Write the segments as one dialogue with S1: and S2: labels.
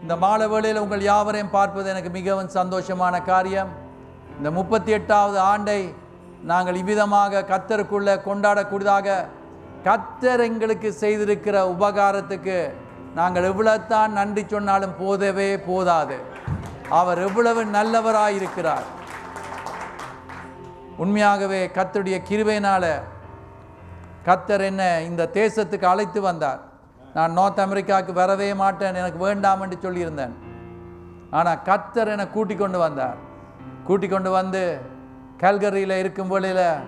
S1: இந்த மாலை வேளையில் உங்கள் யாவரையும் பார்ப்பது எனக்கு மிகவும் சந்தோஷமான காரியம். இந்த 38வது ஆண்டை நாங்கள் இவ்விதமாக கர்த்தருக்குள்ளே கொண்டாடக்கூடியதாக கர்த்தர் எங்களுக்கு செய்திருக்கிற உபகாரத்துக்கு நாங்கள் எவ்வளவுதான் நன்றி சொன்னாலும் போதவே போதாது. அவர் எவ்வளவு நல்லவராயிருக்கிறார். உண்மையாகவே கர்த்தருடைய கிருபையினால கர்த்தர் என்ன இந்த தேசத்துக்கு அழைத்து வந்தார். நான் நார்த் அமெரிக்காவுக்கு வரவே மாட்டேன், எனக்கு வேண்டாம் என்று சொல்லியிருந்தேன். ஆனால் கர்த்தர் என்னை கூட்டிக் கொண்டு வந்தார். கூட்டிக் கொண்டு வந்து கல்கரியில் இருக்கும் வேளையில்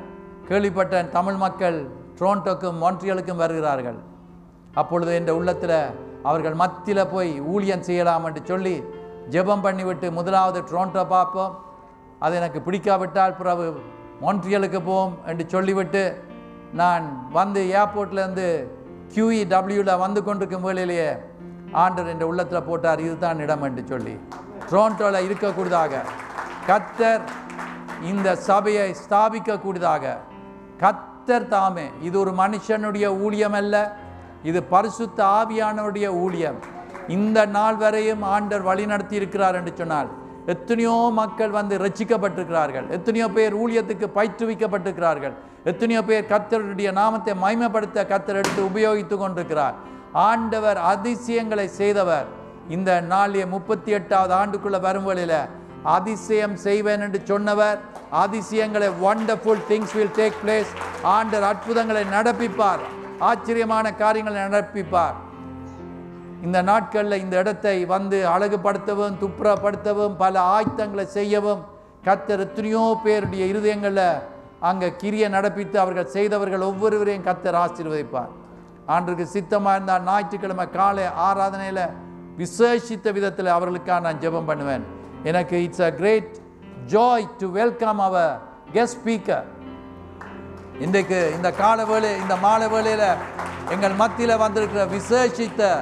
S1: கேள்விப்பட்டேன் தமிழ் மக்கள் டொரண்டோக்கும் மான்ட்ரியலுக்கும் வருகிறார்கள். அப்பொழுது என்ற உள்ளத்தில் அவர்கள் மத்தியில் போய் ஊழியம் செய்யலாம் என்று சொல்லி ஜெபம் பண்ணிவிட்டு முதலாவது டொரண்டோ பார்ப்போம், அது எனக்கு பிடிக்காவிட்டால் பிறகு மான்ட்ரியலுக்கு போவோம் என்று சொல்லிவிட்டு நான் வந்து ஏர்போர்ட்லேருந்து QEWவில் வந்து கொண்டிருக்கும் வேளையிலேயே ஆண்டவர் என்ற உள்ளத்தில் போட்டார், இதுதான் இடம் என்று சொல்லி டொரண்டோவில் இருக்கக்கூடியதாக கர்த்தர் இந்த சபையை ஸ்தாபிக்கக்கூடியதாக கர்த்தர் தாமே. இது ஒரு மனுஷனுடைய ஊழியம் அல்ல, இது பரிசுத்த ஆவியானவருடைய ஊழியம். இந்த நாள் வரையும் ஆண்டவர் வழி நடத்தி இருக்கிறார் என்று சொன்னால் எத்தனையோ மக்கள் வந்து ரட்சிக்கப்பட்டிருக்கிறார்கள், எத்தனையோ பேர் ஊழியத்துக்கு பயிற்றுவிக்கப்பட்டிருக்கிறார்கள், எத்தனையோ பேர் கர்த்தருடைய நாமத்தை மகிமைப்படுத்த கர்த்தர் எடுத்து உபயோகித்து கொண்டிருக்கிறார். ஆண்டவர் அதிசயங்களை செய்தவர். இந்த நாளிலே 38வது ஆண்டுக்குள்ள வரும் வழியில் அதிசயம் செய்வேன் என்று சொன்னவர் அதிசயங்களை wonderful things will take place. ஆண்டவர் அற்புதங்களை நடப்பிப்பார், ஆச்சரியமான காரியங்களை நடப்பிப்பார். இந்த நாட்களில் இந்த இடத்தை வந்து அழகுபடுத்தவும் துப்புரப்படுத்தவும் பல ஆயத்தங்களை செய்யவும் கர்த்தர் எத்தனையோ பேருடைய இருதயங்களில் அங்கே கிரியை நடப்பித்து அவர்கள் செய்தவர்கள் ஒவ்வொருவரையும் கர்த்தர் ஆசீர்வதிப்பார். ஆண்டுக்கு சித்தமாக இருந்தால் ஞாயிற்றுக்கிழமை காலை ஆராதனையில் விசேஷித்த விதத்தில் அவர்களுக்காக நான் ஜெபம் பண்ணுவேன். எனக்கு it's a great joy to welcome our guest speaker. இன்றைக்கு இந்த கால வேளை இந்த மாலை வேளையில் எங்கள் மத்தியில் வந்திருக்கிற விசேஷித்த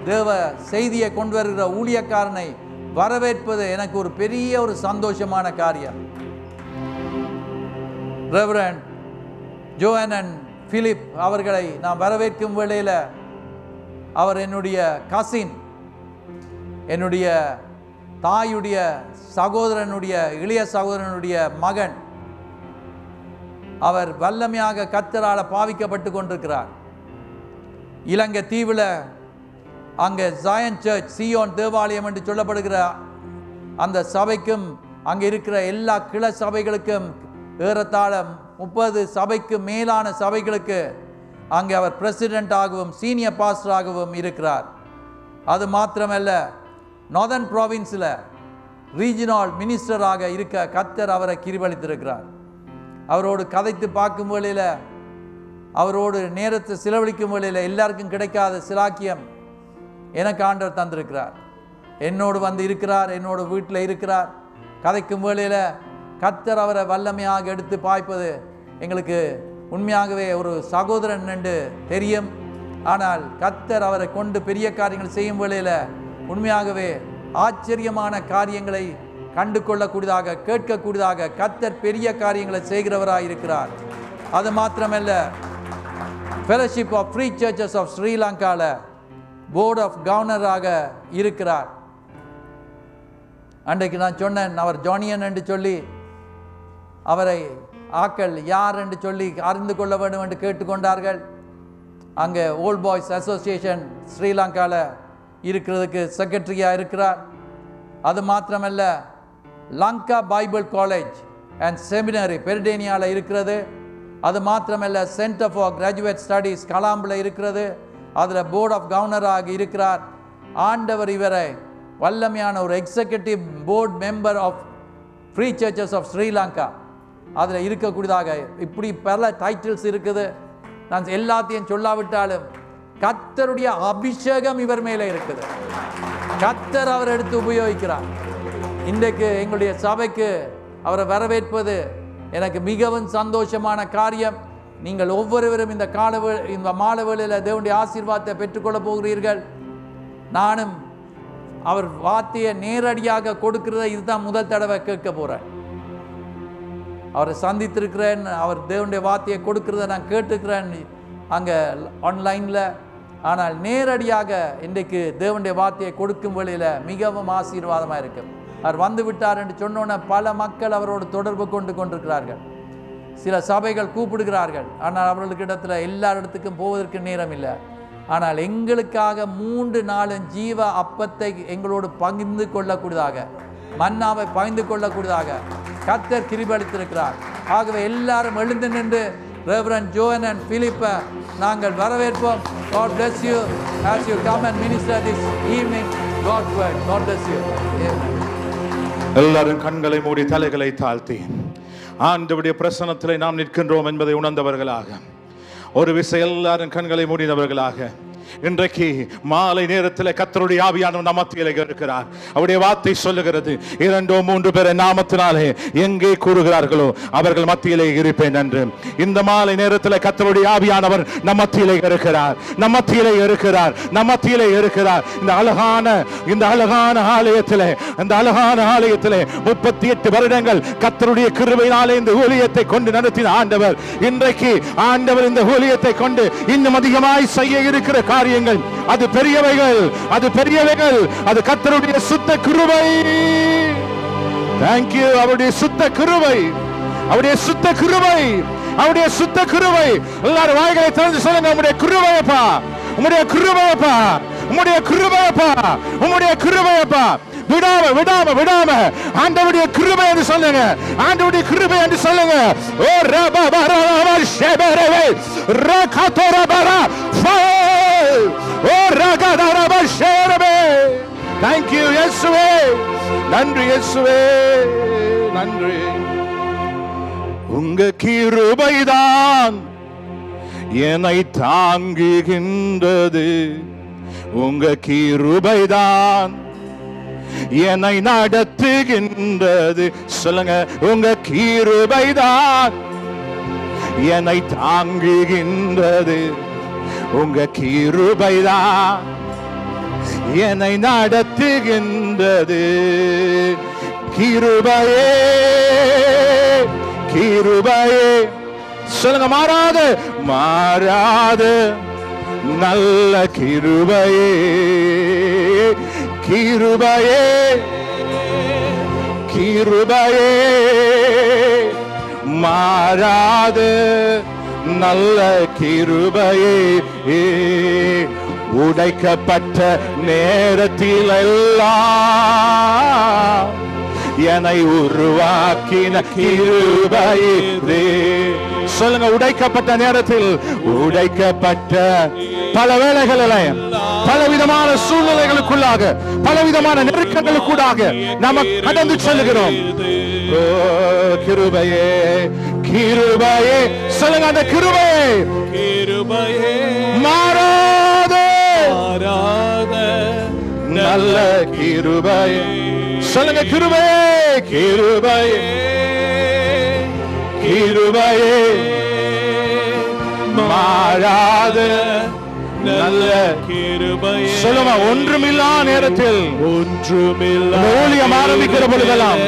S1: தேவ செய்தியை கொண்டு வருகிற ஊழியக்காரனை வரவேற்பது எனக்கு ஒரு பெரிய ஒரு சந்தோஷமான காரியம். ரெவரண்ட் ஜோஹானன் பிலிப் அவர்களை நான் வரவேற்கும் வேளையில் அவர் என்னுடைய கசின், என்னுடைய தாயுடைய சகோதரனுடைய இளைய சகோதரனுடைய மகன். அவர் வல்லமையாக கர்த்தரால் பாவிக்கப்பட்டு கொண்டிருக்கிறார். இலங்கை தீவில் அங்கே ஜாயன் சர்ச் சியோன் தேவாலயம் என்று சொல்லப்படுகிற அந்த சபைக்கும் அங்கே இருக்கிற எல்லா கிளை சபைகளுக்கும் ஏறத்தாழ 30 சபைக்கு மேலான சபைகளுக்கு அங்கே அவர் பிரசிடென்டாகவும் சீனியர் பாஸ்டராகவும் இருக்கிறார். அது மாத்திரமல்ல, நார்தர்ன் ப்ராவின்ஸில் ரீஜினல் மினிஸ்டராக இருக்க கர்த்தர் அவரை கிருபளித்திருக்கிறார். அவரோடு கதைத்து பார்க்கும் வேளையில், அவரோடு நேரத்தை செலவழிக்கும் வேளையில் எல்லாருக்கும் கிடைக்காத சிலாக்கியம் எனக்கு ஆண்டவர் தந்திருக்கிறார். என்னோடு வந்து இருக்கிறார், என்னோட வீட்டில் இருக்கிறார். கதைக்கும் வேளையில் கர்த்தர் அவரை வல்லமையாக எடுத்து பாய்ப்பது எங்களுக்கு உண்மையாகவே ஒரு சகோதரன் என்று தெரியும். ஆனால் கர்த்தர் அவரை கொண்டு பெரிய காரியங்கள் செய்யும் வேளையில் உண்மையாகவே ஆச்சரியமான காரியங்களை கண்டு கொள்ளக்கூடியதாக கேட்கக்கூடியதாக கர்த்தர் பெரிய காரியங்களை செய்கிறவராக இருக்கிறார். அது மாத்திரமல்ல, fellowship of free churches of ஸ்ரீலங்காவில் போர்ட் ஆஃப் கவர்னராக இருக்கிறார். அன்றைக்கு நான் சொன்னேன், அவர் ஜானியன் என்று சொல்லி அவரை ஆக்கள் யார் என்று சொல்லி அறிந்து கொள்ள வேண்டும் என்று கேட்டுக்கொண்டார்கள். அங்கே ஓல்ட் பாய்ஸ் அசோசியேஷன் ஸ்ரீலங்காவில் இருக்கிறதுக்கு செக்ரட்டரியாக இருக்கிறார். அது மாத்திரமல்ல, Lanka bible college and seminary பெர்டேனியாவில் இருக்கிறது. அது மாத்திரமல்ல, சென்டர் ஃபார் கிராஜுவேட் ஸ்டடீஸ் கலாம்பில் இருக்கிறது. அதில் போர்ட் ஆஃப் கவர்னராக இருக்கிறார். ஆண்டவர் இவரை வல்லமையான ஒரு executive board member of free churches of Sri Lanka அதில் இருக்கக்கூடியதாக இப்படி பல டைட்டில்ஸ் இருக்குது. நான் எல்லாத்தையும் சொல்லாவிட்டாலும் கர்த்தருடைய அபிஷேகம் இவர் மேலே இருக்குது. கர்த்தர் அவர் எடுத்து உபயோகிக்கிறார். இன்றைக்கு எங்களுடைய சபைக்கு அவரை வரவேற்பது எனக்கு மிகவும் சந்தோஷமான காரியம். நீங்கள் ஒவ்வொருவரும் இந்த மாலை வேளையில் தேவனுடைய ஆசீர்வாதத்தை பெற்றுக்கொள்ள போகிறீர்கள். நானும் அவர் வார்த்தையை நேரடியாக கொடுக்கிறத இதுதான் முதல் தடவை கேட்க போகிறேன். அவரை சந்தித்திருக்கிறேன், அவர் தேவனுடைய வார்த்தையை கொடுக்கிறத நான் கேட்டுக்கிறேன் அங்கே ஆன்லைனில். ஆனால் நேரடியாக இன்றைக்கு தேவனுடைய வார்த்தையை கொடுக்கும் வேளையில் மிகவும் ஆசீர்வாதமாக இருக்கும். அவர் வந்து விட்டார் என்று சொன்னோன்னே பல மக்கள் அவரோடு தொடர்பு கொண்டிருக்கிறார்கள். சில சபைகள் கூப்பிடுகிறார்கள், ஆனால் அவர்களுக்கு இடத்துல எல்லா இடத்துக்கும் போவதற்கு நேரம் இல்லை. ஆனால் எங்களுக்காக 3-4 ஜீவ அப்பத்தை எங்களோடு பகிர்ந்து கொள்ளக்கூடியதாக, மன்னாவை பகிர்ந்து கொள்ளக்கூடியதாக கர்த்தர் கிருபை அளித்திருக்கிறார். ஆகவே எல்லாரும் எழுந்து நின்று ரெவரண்ட் ஜோன் அண்ட் பிலிப்பை நாங்கள் வரவேற்போம். God bless you as you come and minister this evening God's word. God bless you. Amen.
S2: எல்லாரும் கண்களை மூடி தலைகளை தாழ்த்தி ஆண்டவருடைய பிரசன்னத்திலே நாம் நிற்கின்றோம் என்பதை உணர்ந்தவர்களாக, ஒரு விசை எல்லாரும் கண்களை மூடினவர்களாக, இன்றைக்கு மாலை நேரத்தில் கர்த்தருடைய ஆவியானவர் நம் மத்தியிலே இருக்கிறார். அவருடைய வார்த்தை சொல்லுகிறது, 2-3 பேர் நாமத்தினாலே எங்கே கூறுகிறார்களோ அவர்கள் மத்தியிலே இருப்பேன் என்று. இந்த மாலை நேரத்தில் கர்த்தருடைய ஆவியானவர் நம் மத்தியிலே இருக்கிறார், நம் மத்தியிலே இருக்கிறார், நம் மத்தியிலே இருக்கிறார். இந்த அழகான ஆலயத்திலே, இந்த அழகான ஆலயத்திலே 38 வருடங்கள் கர்த்தருடைய கிருபையினாலே இந்த ஊழியத்தை கொண்டு நடத்தின ஆண்டவர், இன்றைக்கு ஆண்டவர் இந்த ஊழியத்தை கொண்டு இன்னும் அதிகமாய் செய்ய இருக்கிற காரியங்கள் அது பெரியவைகள், அது பெரியவைகள், அது கர்த்தருடைய சுத்த கிருபை. Thank you. அவருடைய சுத்த கிருபை, அவருடைய சுத்த கிருபை, அவருடைய சுத்த கிருபை. எல்லாரும் வாய்களை திறந்து சொல்லுங்க, உம்முடைய கிருபையப்பா, உம்முடைய கிருபையப்பா, உம்முடைய கிருபையப்பா, உம்முடைய கிருபையப்பா. விடாம விடாம விடாம ஆண்டவருடைய கிருபை என்று சொல்லுங்க, ஆண்டவருடைய கிருபை என்று சொல்லுங்க. ஓ ரபா பரா ஷெபரவே ரகதோரா பரா ஓ ரகதரா ஷெபரவே. Thank you இயேசுவே, நன்றி இயேசுவே, நன்றி. உங்க கிருபைதான் என்னை தாங்குகின்றது, உங்க கிருபைதான் என்னை நடத்துகின்றது. சொல்லுங்க, உங்க கிருபைதான் என்னை தாங்குகின்றது, உங்க கிருபைதான் என்னை நடத்துகின்றது. கிருபையே, கிருபையே. சொல்லுங்க, மாறாது மாறாது நல்ல கிருபையே, கிருபையே, கிருபையே. மாறாது நல்ல கிருபையே. உடைக்கப்பட்ட நேரத்தில் எல்லாம் என்னை உருவாக்கின கிருபையே. சொல்லுங்க, உடைக்கப்பட்ட நேரத்தில், உடைக்கப்பட்ட பல வேளைகளிலே, பலவிதமான சூழ்நிலைகளுக்குள்ளாக, பலவிதமான நெருக்கங்களுக்குள்ளாக நாம கடந்து செல்கிறோம். ஓ கிருபையே, கிருபையே. சொல்லுங்க, அந்த கிருபையே, கிருபையே. மாறாத மாறாத நல்ல கிருபையே. சொல்லுங்க, கிருபையே, கிருபையே, கிருபையே. மாறாத நல்ல கிருபையே. சொல்லுங்க, ஒன்றுமில்லா நேரத்தில், ஒன்றுமில்லா ஊழியம் ஆரம்பிக்கிற பொழுதெல்லாம்,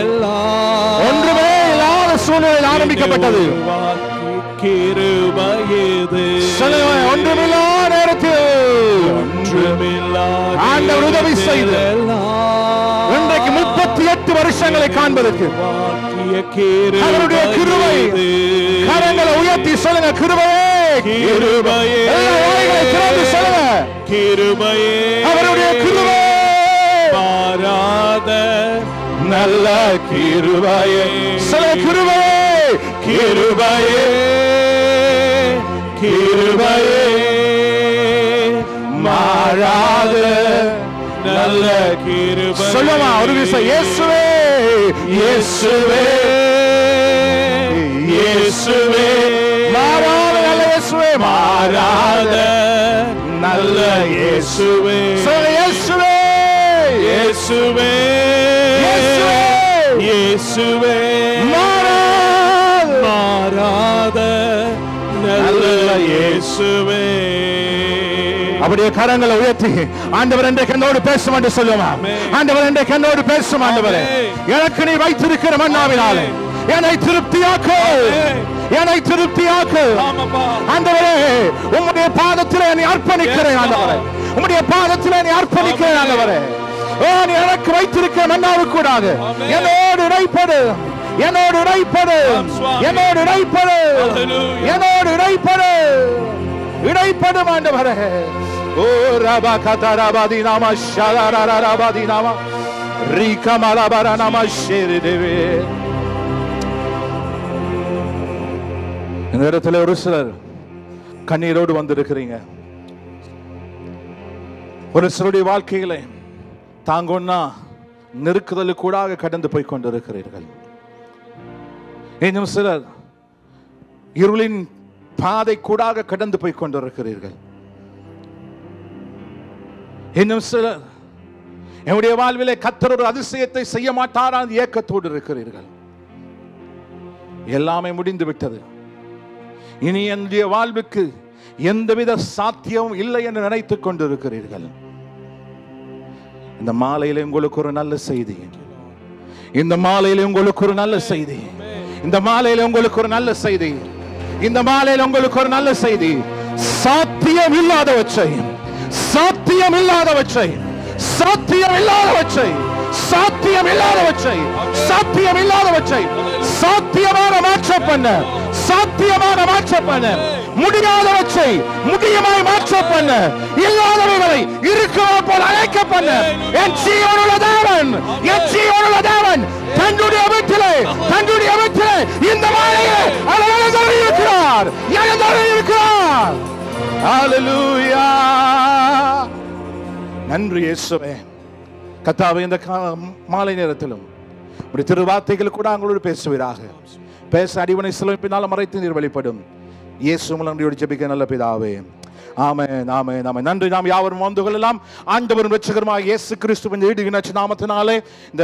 S2: ஒன்றுமே இல்லாத சூழ்நிலையில் ஆரம்பிக்கப்பட்டது கிருபையே. சொல்லுங்க, ஒன்றுமில்லா நேரத்தில், ஒன்றுமில்லா ஆண்டவர் உதவி செய்து இன்றைக்கு 38 வருஷங்களை காண்பதற்கு அவருடைய கிருபை. கரங்களை உயர்த்தி சொல்லுங்க, கிருபையே, கிருபையே. திறந்து சொல்லுங்க, கிருபையே, அவருடைய கிருபை. மாறாத நல்ல கிருபையே. சொல்லுங்க, கிருபையே, கிருபையே, கிருபையே. மாறாத நல்ல கிருபை. சொல்லுமா ஒரு விஷயம், இயேசுவே, இயேசுவே, இயேசுவே. மாறாத நல்ல இயேசுவே, மாறாத நல்ல இயேசுவே. இயேசுவே, இயேசுவே, இயேசுவே. மாறாத நல்ல இயேசுவே. அப்படியே கரங்களை உயர்த்தி ஆண்டவர் இன்றைக்கு என்னோடு பேசும் என்று சொல்லுமா. ஆண்டவர் இன்றைக்கு என்னோடு பேசும். ஆண்டவரே, எனக்கு நீ வைத்திருக்கிற மன்னாவினாலே என்னை திருப்தியாக்கு, என்னை திருப்தியாக்கு. ஆண்டவரே, உம்முடைய பாதத்திலே என்னை அர்ப்பணிக்கிறேன் ஆண்டவரே, உம்முடைய பாதத்திலே என்னை அர்ப்பணிக்கிறேன் ஆண்டவரே. நீ எனக்கு வைத்திருக்க மன்னாவுக்கூடாக என்னோடு இடைப்படு, என்னோடு இடைப்படு, என்னோடு இடைப்படு, என்னோடு இடைப்படு, இடைப்படும் ஆண்டவரே. ஓ ரபா கதராபாதி நாம ஷலரரபாதி நாம ரிகமலபர நாம ஷெரிதேவே. இந்த இடத்துல ஒரு சிலர் கண்ணீரோடு வந்திருக்கிறீங்க. ஒரு சிலருடைய வாழ்க்கையில தாங்கொன்னா நெருக்குதலுக்கூடாக கடந்து போய் கொண்டிருக்கிறீர்கள். இன்னும் சிலர் இருளின் பாதை கூடாக கடந்து போய் கொண்டிருக்கிறீர்கள். இன்னும் சிலர் என்னுடைய வாழ்விலே கர்த்தர் ஒரு அதிசயத்தை செய்ய மாட்டாரா ஏக்கத்தோடு இருக்கிறீர்கள். எல்லாமே முடிந்து விட்டது, இனி என்னுடைய வாழ்வுக்கு எந்தவித சாத்தியமும் இல்லை என்று நினைத்துக் கொண்டிருக்கிறீர்கள். இந்த மாலையில உங்களுக்கு ஒரு நல்ல செய்தி, இந்த மாலையில உங்களுக்கு ஒரு நல்ல செய்தி, இந்த மாலையில உங்களுக்கு ஒரு நல்ல செய்தி, இந்த மாலையில உங்களுக்கு ஒரு நல்ல செய்தி. சாத்தியம் இல்லாதவற்றை, சாத்தியம் இல்லாதவற்றை, சாத்தியம் இல்லாதவற்றை, சாத்தியம் இல்லாதவற்றை, சாத்தியம் இல்லாதவற்றை சாத்தியமாக மாற்ற பண்ண, சாத்தியமாக மாற்ற பண்ண, முடியாதவற்றை முடியமாய் மாற்ற பண்ண, இல்லாதவைகளை இருக்கிற போல் அழைக்க பண்ண என் ஜீவனுள்ள தேவன், என் ஜீவனுள்ள தேவன் தன்னுடைய வீட்டிலே, தன்னுடைய வீட்டிலே இந்த மாலையை அவர் இருக்கிறார், இருக்கிறார். ஹல்லேலூயா. நன்றி இயேசுவே. கர்த்தாவே, இந்த மாலை நேரத்திலும் ஒரு திருவார்த்தைகள் கூட அவங்களோடு பேசுவீராக. பேச அடிவனை சிலுவையின் பின்னால் மறைத்து நீர் வெளிப்படும். இயேசு மூலம் ஜெபிக்க நல்ல பிதாவே. ஆமென், ஆமென், ஆமென். நன்றி. நாம் யாவரும் வந்து கொள்ளலாம். ஆண்டவரும் இரட்சகருமாகிய இயேசு கிறிஸ்துவின் ஈடு நாமத்தினாலே இந்த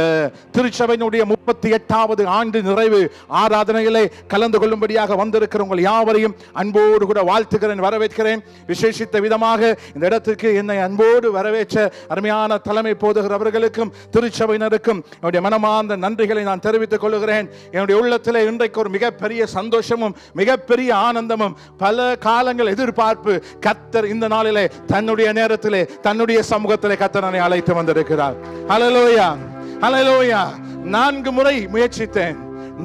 S2: திருச்சபையினுடைய 38வது ஆண்டு நிறைவு ஆராதனையிலே கலந்து கொள்ளும்படியாக வந்திருக்கிற உங்கள் யாவரையும் அன்போடு கூட வாழ்த்துகிறேன், வரவேற்கிறேன். விசேஷித்த விதமாக இந்த இடத்துக்கு என்னை அன்போடு வரவேற்ற அருமையான தலைமை போதுகிறவர்களுக்கும் திருச்சபையினருக்கும் என்னுடைய மனமார்ந்த நன்றிகளை நான் தெரிவித்துக் கொள்கிறேன். என்னுடைய உள்ளத்திலே இன்றைக்கு ஒரு மிகப்பெரிய சந்தோஷமும் மிகப்பெரிய ஆனந்தமும் பல காலங்கள் எதிர்பார்ப்பு. கர்த்தர் இந்த நாளிலே தன்னுடைய நேரத்திலே தன்னுடைய சமூகத்திலே கர்த்தர் அழைத்து வந்திருக்கிறார். ஹல்லேலூயா, ஹல்லேலூயா. 4 முறை முயற்சித்தேன்,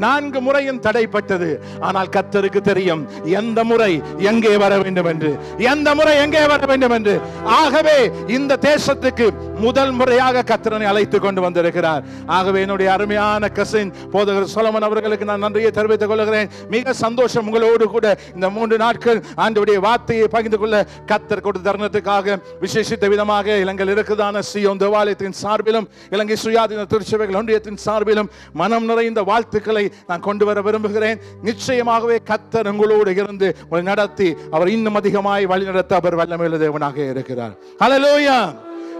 S2: 4 முறையும் தடைப்பட்டது. ஆனால் கர்த்தருக்கு தெரியும் எந்த முறை எங்கே வர வேண்டும் என்று, எந்த முறை எங்கே வர வேண்டும் என்று. ஆகவே இந்த தேசத்துக்கு முதல் முறையாக கர்த்தரை அழைத்துக் கொண்டு வந்திருக்கிறார். ஆகவே என்னுடைய அருமையான கசின் போதகர் சொலமன் அவர்களுக்கு நான் நன்றியை தெரிவித்துக் கொள்கிறேன். மிக சந்தோஷம் உங்களோடு கூட இந்த 3 நாட்கள் ஆண்டவருடைய வார்த்தையை பகிர்ந்து கொள்ள கர்த்தர் கொடுத்த தருணத்துக்காக விசேஷித்த விதமாக இலங்கையில் இருக்குதான சியோன் தேவாலயத்தின் சார்பிலும் இலங்கை சுயாதீன திருச்சபைகள் ஒன்றியத்தின் சார்பிலும் மனம் நிறைந்த வாழ்த்துக்களை நான் கொண்டு வர விரும்புகிறேன். நிச்சயமாகவே கர்த்தர் உங்களோடு இருந்து உங்களை நடத்தி அவர் இன்னும் அதிகமாய் வழிநடத்த அவர் வல்லமையுள்ள தேவனாக இருக்கிறார். ஹல்லேலூயா,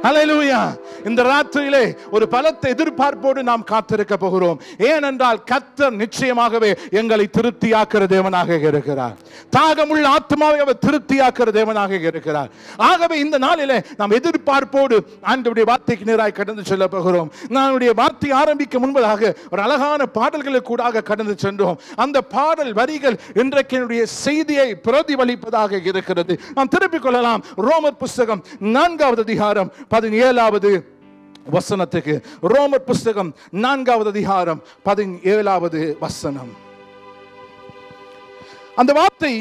S2: ஹல்லேலூயா. இந்த ராத்திரியிலே ஒரு பலத்த எதிர்பார்ப்போடு நாம் காத்திருக்க போகிறோம். ஏனென்றால் கர்த்தர் நிச்சயமாகவே எங்களை திருப்தியாக்குற தேவனாக இருக்கிறார். தாகமுள்ள ஆத்மாவை அவர் திருப்தியாக்குற தேவனாக இருக்கிறார். ஆகவே இந்த நாளிலே நாம் எதிர்பார்ப்போடு ஆண்டவருடைய வார்த்தைக்கு நேராய் கடந்து செல்ல போகிறோம். நான் வார்த்தை ஆரம்பிக்க முன்பதாக ஒரு அழகான பாடல்களுக்கு கூட கடந்து சென்றோம். அந்த பாடல் வரிகள் இன்றைக்கு என்னுடைய செய்தியை பிரதிபலிப்பதாக இருக்கிறது. நாம் திருப்பிக் கொள்ளலாம். ரோமர் புஸ்தகம் 4வது அதிகாரம் 17வது வசனத்துக்கு. ரோமர் புஸ்தகம் 4வது அதிகாரம் 17வது வசனம். அந்த வார்த்தை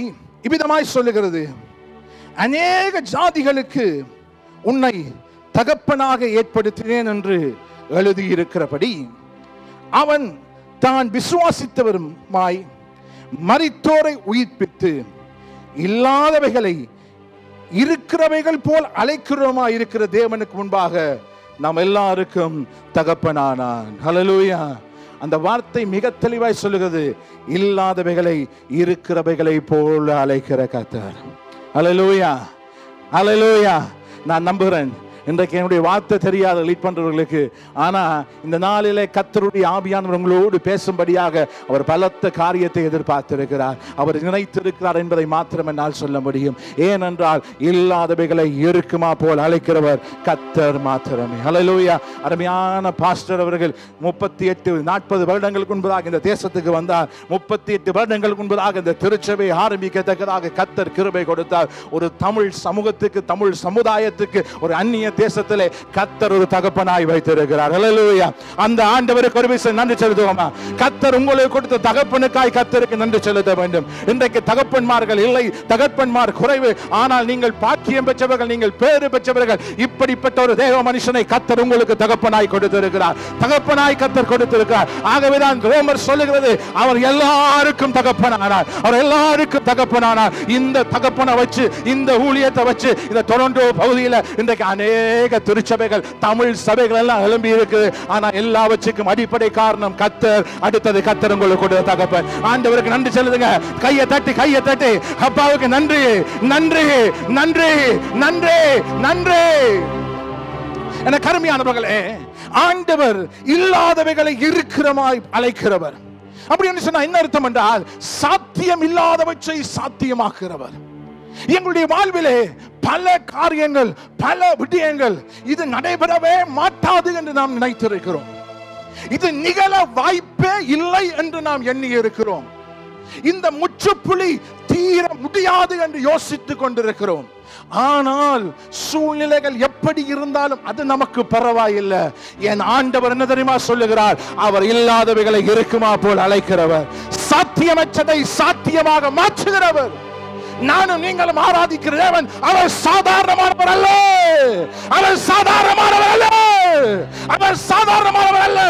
S2: இவ்விதமாய் சொல்லுகிறது: அநேக ஜாதிகளுக்கு உன்னை தகப்பனாக ஏற்படுத்தினேன் என்று எழுதியிருக்கிறபடி அவன் தான் விசுவாசித்தவருமாய் மரித்தோரை உயிர்ப்பித்து இல்லாதவைகளை இருக்கிறவைகள் போல் அழைக்கிறோமா இருக்கிற தேவனுக்கு முன்பாக நாம் எல்லாருக்கும் தகப்பனானான். ஹல்லேலூயா. அந்த வார்த்தை மிக தெளிவாய் சொல்லுகிறது, இல்லாதவைகளை இருக்கிறவைகளை போல அழைக்கிற கர்த்தர். ஹல்லேலூயா, ஹல்லேலூயா. நான் நம்புகிறேன் இன்றைக்கு என்னுடைய வார்த்தை தெரியாத லீட் பண்றவர்களுக்கு, ஆனா இந்த நாளிலே கர்த்தருடைய ஆவியானவர் உங்களோடு பேசும்படியாக அவர் பலத்த காரியத்தை எதிர்பார்த்திருக்கிறார். அவர் நினைத்திருக்கிறார் என்பதை மாத்திரம் என்னால் சொல்ல முடியும். ஏனென்றால் இல்லாதவைகளை இருக்குமா போல் அழைக்கிறவர் கர்த்தர் மாத்திரமே. ஹல்லேலூயா. அருமையான பாஸ்டர் அவர்கள் 38-40 வருடங்களுக்கு முன்பதாக இந்த தேசத்துக்கு வந்தார். 38 வருடங்களுக்கு முன்பதாக இந்த திருச்சபை ஆரம்பிக்கத்தக்கதாக கர்த்தர் கிருபை கொடுத்தார். ஒரு தமிழ் சமூகத்துக்கு, தமிழ் சமுதாயத்துக்கு, ஒரு அந்நிய தேசத்திலே கர்த்தர் ஒரு தகப்பனாய் வைத்திருக்கிறார். ஹல்லேலூயா. அந்த ஆண்டவருக்கு ஒரு விஷயம் நன்றி செலுத்துவோமா? கர்த்தர் உங்களுக்கு கொடுத்த தகப்பனுக்காய் கர்த்தருக்கு நன்றி செலுத்த வேண்டும். இன்றைக்கு தகப்பன்மார்கள் இல்லை, தகப்பன்மார் குறைவு. ஆனால் நீங்கள் பாக்கியம் பெற்றவர்கள், நீங்கள் பேறு பெற்றவர்கள். இப்படிப்பட்ட ஒரு தேவ மனுஷனை கர்த்தர் உங்களுக்கு தகப்பனாய் கொடுத்திருக்கிறார். தகப்பனாய் கர்த்தர் கொடுத்திருக்கிறார். ஆகவேதான் ரோமர் சொல்லுகிறது, அவர் எல்லாருக்கும் தகப்பனானார், அவர் எல்லாருக்கும் தகப்பனானார். இந்த தகப்பனை வச்சு, இந்த ஊழியத்தை வச்சு, இந்த டொரண்டோ பகுதியில் இன்றைக்கு அநேக திருச்சபைகள், தமிழ் சபைகள் எல்லாம் எழும்பி இருக்குது. ஆனா எல்லாவற்றுக்கும் அடிப்படை காரணம் கர்த்தர். அடுத்தது கர்த்தர் உங்களுக்கு கொடுத்த தகப்பன். ஆண்டவருக்கு நன்றி செலுத்துங்க. கையை தட்டி, கையை தட்டி அப்பாவுக்கு நன்றி, நன்றி, நன்றி, நன்றி, நன்றி. என கருமையானவர்களே, ஆண்டவர் இல்லாதவைகளை இருக்கிறமாய் அழைக்கிறவர். அப்படி என்று சொன்னா என்ன அர்த்தம் என்றால், சாத்தியம் இல்லாதவற்றை சாத்தியமாக்குகிறவர். எங்களுடைய வாழ்விலே பல காரியங்கள், பல விடயங்கள் இது நடைபெறவே மாட்டாது என்று நாம் நினைத்திருக்கிறோம். இது நிகழ வாய்ப்பே இல்லை என்று நாம் எண்ணி இருக்கிறோம். இந்த முற்றுப்புள்ளி தீர முடியாது என்று யோசித்துக் கொண்டிருக்கிறோம். ஆனால் சூழ்நிலைகள் எப்படி இருந்தாலும் அது நமக்கு பரவாயில்லை. என் ஆண்டவர் என்ன தெரியுமா சொல்லுகிறார்? அவர் இல்லாதவைகளை இருக்குமா போல் அழைக்கிறவர், சாத்தியமற்றதை சாத்தியமாக மாற்றுகிறவர். நானும் நீங்களும் ஆராதிக்கிற தேவன் அவர் சாதாரணமானவர் அல்ல, அவர் சாதாரணமானவர் அல்ல, அவர் சாதாரணமானவர் அல்ல.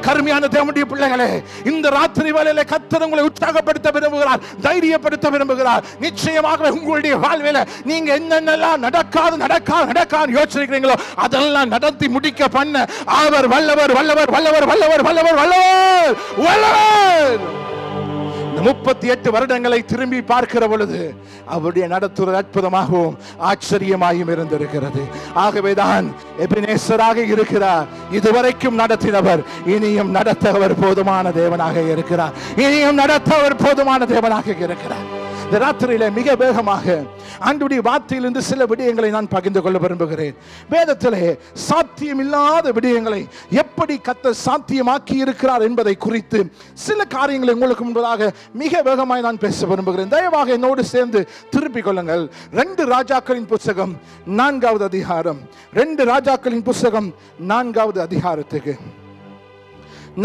S2: கருமையான தேவனுடைய பிள்ளைகளே, இந்த ராத்திரி வேளையிலே கர்த்தர் உங்களை உற்சாகப்படுத்த விரும்புகிறார், தைரியப்படுத்த விரும்புகிறார். நிச்சயமாக உங்களுடைய வாழ்வில நீங்க என்னென்னலாம் நடக்காது யோசிக்கிறீங்களோ அதெல்லாம் நடத்தி முடிக்க பண்ண அவர் வல்லவர், வல்லவர், வல்லவர், வல்லவர், வல்லவர், வல்லவர், வல்லவர். 38 வருடங்களை திரும்பி பார்க்கிற பொழுது அவருடைய நடத்துவது அற்புதமாகவும் ஆச்சரியமாயும் இருந்திருக்கிறது. ஆகவேதான் எபினேசராக இருக்கிறார். இதுவரைக்கும் நடத்தினவர் இனியும் நடத்தவர் போதுமான தேவனாக இருக்கிறார். இனியும் நடத்தவர் போதுமான தேவனாக இருக்கிறார். இந்த ராத்திரியில மிக வேகமாக ஆண்டவருடைய வார்த்தையிலிருந்து சில விடயங்களை நான் பகிர்ந்து கொள்ள விரும்புகிறேன். வேதத்திலே சாத்தியம் இல்லாத விடயங்களை எப்படி கர்த்தர் சாத்தியமாக்கி இருக்கிறார் என்பதை குறித்து சில காரியங்களை உங்களுக்கு முன்பதாக மிக வேகமாய் நான் பேச விரும்புகிறேன். தயவாக என்னோடு சேர்ந்து திருப்பிக் கொள்ளுங்கள். 2 ராஜாக்களின் புத்தகம் 4வது அதிகாரம். 2 ராஜாக்களின் புத்தகம் 4வது அதிகாரத்துக்கு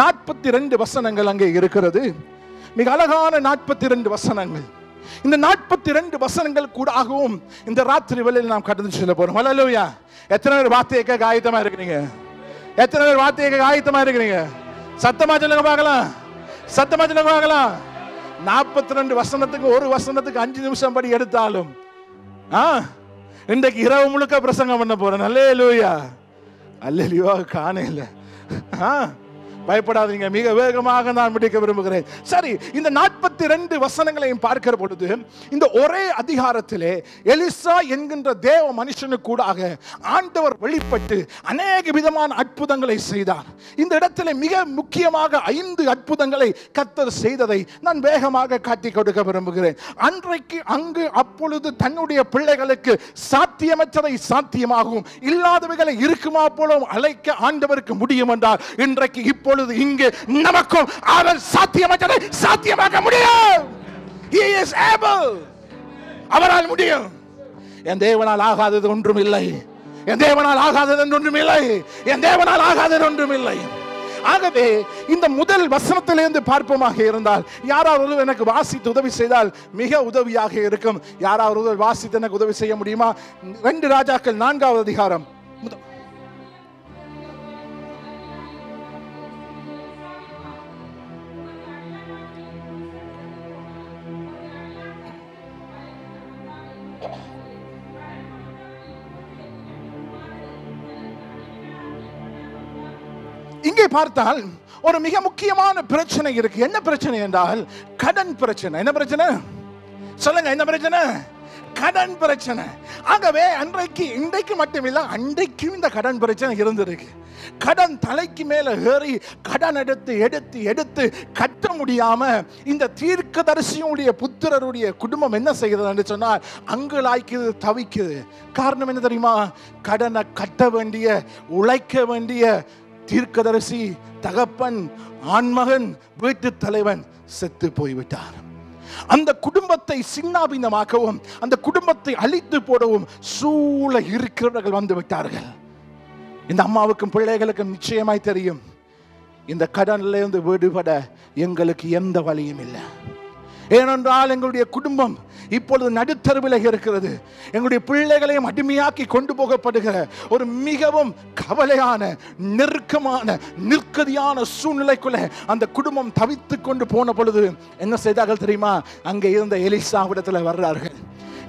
S2: 42 வசனங்கள் அங்கே இருக்கிறது. மிக அழகான 42 வசனங்கள். இந்த 42 வசனங்கள் கூடவும் இந்த ராத்திரி வேளையில் நாம் கடந்து செல்ல போறோம். ஹல்லேலூயா. எத்தனை பேர் வார்த்தையை கேட்க ஆயத்தமா இருக்கிறீங்க? எத்தனை பேர் வார்த்தையை கேட்க ஆயத்தமா இருக்கிறீங்க? சத்தமா சொல்லுங்க பார்க்கலாம், சத்தமா சொல்லுங்க பார்க்கலாம். 42 வசனத்துக்கு ஒரு வசனத்துக்கு 5 நிமிஷம் படி எடுத்தாலும் இன்றைக்கு இரவு முழுக்க பிரசங்கம் பண்ண போறேன். ஹல்லேலூயா. அல்லேலூயா. காணல. பயப்படாதீங்க, மிக வேகமாக நான் முடிக்க விரும்புகிறேன். சரி, இந்த 42 வசனங்களையும் பார்க்கிற பொழுது இந்த ஒரே அதிகாரத்திலே எலிசா என்கின்ற தேவ மனுஷனுக்கு கூடாக ஆண்டவர் வெளிப்பட்டு அநேக விதமான அற்புதங்களை செய்தார். இந்த இடத்துல மிக முக்கியமாக 5 அற்புதங்களை கர்த்தர் செய்ததை நான் வேகமாக காட்டி கொடுக்க விரும்புகிறேன். அன்றைக்கு அங்கு அப்பொழுது தன்னுடைய பிள்ளைகளுக்கு சாத்தியமற்றதை சாத்தியமாகவும் இல்லாதவைகளை இருக்குமா போலும் அழைக்க ஆண்டவருக்கு முடியும் என்றால், இன்றைக்கு இப்பொழுது இங்கே நமக்கும் அவர் சாத்தியமற்றதை சாத்தியமாக்க முடியும். He is able. அவரால் முடியும். என் தேவனால் ஆகாதது ஒன்றும் இல்லை, என் தேவனால் ஆகாதது ஒன்றும் இல்லை, என் தேவனால் ஆகாதது ஒன்றும் இல்லை. ஆகவே இந்த முதல் வசனத்திலிருந்து பார்ப்போமாக இருந்தால், யாராவது எனக்கு வாசித்து உதவி செய்தால் மிக உதவியாக இருக்கும். யாராவது வாசித்து எனக்கு உதவி செய்ய முடியுமா? 2 ராஜாக்கள் 4வது அதிகாரம். இங்கே பார்த்தால் ஒரு மிக முக்கியமான பிரச்சனை இருக்கு. என்ன பிரச்சனை என்றால் கடன் பிரச்சனை. என்ன பிரச்சனை சொல்லுங்க? என்ன பிரச்சனை? கடன் பிரச்சனை. ஆகவே இன்றைக்கு மட்டுமில்லை, அன்றைக்கும் இந்த கடன் பிரச்சனை இருந்திருக்கு. கடன் தலைக்கு மேல ஏறி கடன் எடுத்து கட்ட முடியாம இந்த தீர்க்கதரிசியுடைய புத்திரருடைய குடும்பம் என்ன செய்கிறது என்று சொன்னால் அங்கலாய்க்குது, தவிக்குது. காரணம் என்ன தெரியுமா? கடனை கட்ட வேண்டிய, உழைக்க வேண்டிய தீர்க்கதரிசி தகப்பன், ஆண்மகன், வீட்டு தலைவன் செத்து போய்விட்டார். அந்த குடும்பத்தை சின்னாபின்னமாக்கவும், அந்த குடும்பத்தை அழித்து போடவும் சூழ இருக்கிறவர்கள் வந்து விட்டார்கள். இந்த அம்மாவுக்கும் பிள்ளைகளுக்கும் நிச்சயமாய் தெரியும், இந்த கடன்ல இருந்து விடுபட எங்களுக்கு எந்த வழியும் இல்லை. ஏனென்றால் எங்களுடைய குடும்பம் இப்பொழுது நடுத்தருவில் இருக்கிறது. எங்களுடைய பிள்ளைகளையும் அடிமையாக்கி கொண்டு போகப்படுகிற ஒரு மிகவும் கவலையான, நெருக்கமான, நிற்கதியான சூழ்நிலைக்குள்ள அந்த குடும்பம் தவித்து கொண்டு போன பொழுது என்ன செய்தார்கள் தெரியுமா? அங்கே இருந்த எலிசாவிடத்தில் வர்றார்கள்.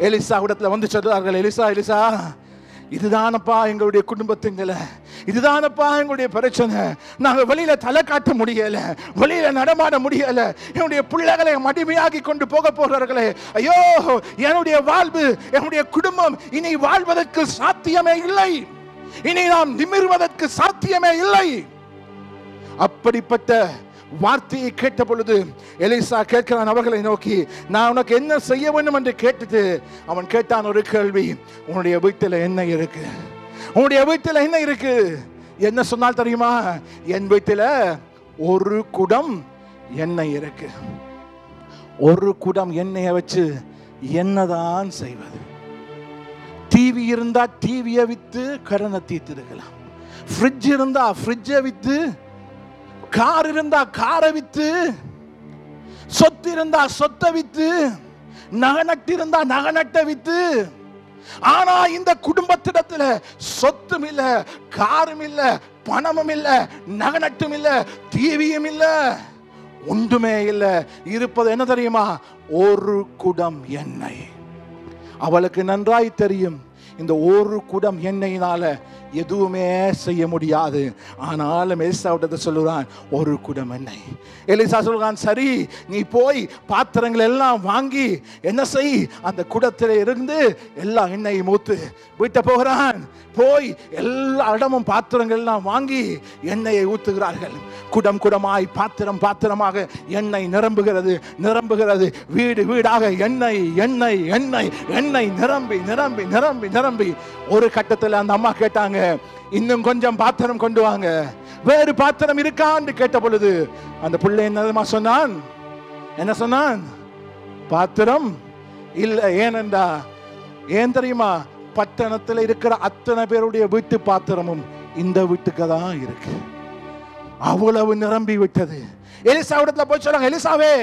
S2: எலிசாவிடத்தில் வந்து சொல்றார்கள், எலிசா, இதுதானப்பா எங்களுடைய குடும்பத்தின் நிலை, இதுதானப்பா எங்களுடைய பிரச்சனை. நாங்க வெளியில தலை காட்ட முடியல, வெளியில நடமாட முடியல, என்னுடைய பிள்ளைகளை அடிமையாகி கொண்டு போக போகிறார்களே, ஐயோ என்னுடைய வாழ்வு, என்னுடைய குடும்பம் இனி வாழ்வதற்கு சாத்தியமே இல்லை, இனி நாம் நிமிர்வதற்கு சாத்தியமே இல்லை. அப்படிப்பட்ட வார்த்தையை கேட்ட பொழுது எலிசா கேட்கிறான் அவர்களை நோக்கி, நான் உனக்கு என்ன செய்ய வேண்டும் என்று கேட்டுட்டு அவன் கேட்டான் ஒரு கேள்வி, உன்னுடைய வீட்டில் என்ன இருக்கு? உன்னுடைய வீட்டில் என்ன இருக்கு? என்ன சொன்னால் தெரியுமா? என் வீட்டில் ஒரு குடம் எண்ணெய் இருக்கு. ஒரு குடம் எண்ணெயை வச்சு என்னதான் செய்வது? டிவி இருந்தா டிவியை வித்து கடனை தீர்த்திருக்கலாம், ஃப்ரிட்ஜ் இருந்தா ஃப்ரிட்ஜை வித்து, கார் இருந்தா காரை வித்து, சொத்து இருந்தா சொத்தை வித்து, நகநட்டு இருந்தா நகநட்டை வித்து. ஆனா இந்த குடும்பத்திடத்துல சொத்தும் இல்ல, காரும் இல்ல, பணமும் இல்ல, நகநட்டும் இல்ல, டிவியும் இல்ல, ஒன்றுமே இல்ல. இருப்பது என்ன தெரியுமா? ஒரு குடம் எண்ணெய். அவளுக்கு நன்றாய் தெரியும், இந்த ஒரு குடம் எண்ணெயினால எதுவுமே செய்ய முடியாது. ஆனாலும் எலிசாவிடத்தை சொல்லுறான், ஒரு குடம் எண்ணெய். எலிசா சொல்றான், சரி நீ போய் பாத்திரங்கள் எல்லாம் வாங்கி என்ன செய், அந்த குடத்தில் இருந்து எல்லா எண்ணெயும் ஊத்து. வீட்டை போகிறான், போய் எல்லா இடமும் பாத்திரங்கள் எல்லாம் வாங்கி எண்ணெயை ஊத்துகிறார்கள். குடம் குடமாய், பாத்திரம் பாத்திரமாக எண்ணெய் நிரம்புகிறது. வீடு வீடாக எண்ணெய் எண்ணெய் எண்ணெய் எண்ணெய் நிரம்பி நிரம்பி நிரம்பி நிரம்பி ஒரு கட்டத்தில் அந்த அம்மா கேட்டாங்க, இன்னும் கொஞ்சம் பாத்திரம் கொண்டு வாங்க, வேறு பாத்திரம் இருக்கான்னு கேட்ட பொழுது அந்த பிள்ளை என்ன சொன்னான்? பாத்திரம் இல்ல. ஏனென்றா, ஏன் தெரியுமா? பட்டணத்தில் இருக்கிற அத்தனை பேருடைய வீட்டு பாத்திரமும் இந்த வீட்டுக்கு தான் இருக்கு. அவ்வளவு நிரம்பி விட்டது. எலிசாவிடத்துல போய் சொல்றாங்க, எலிசாவே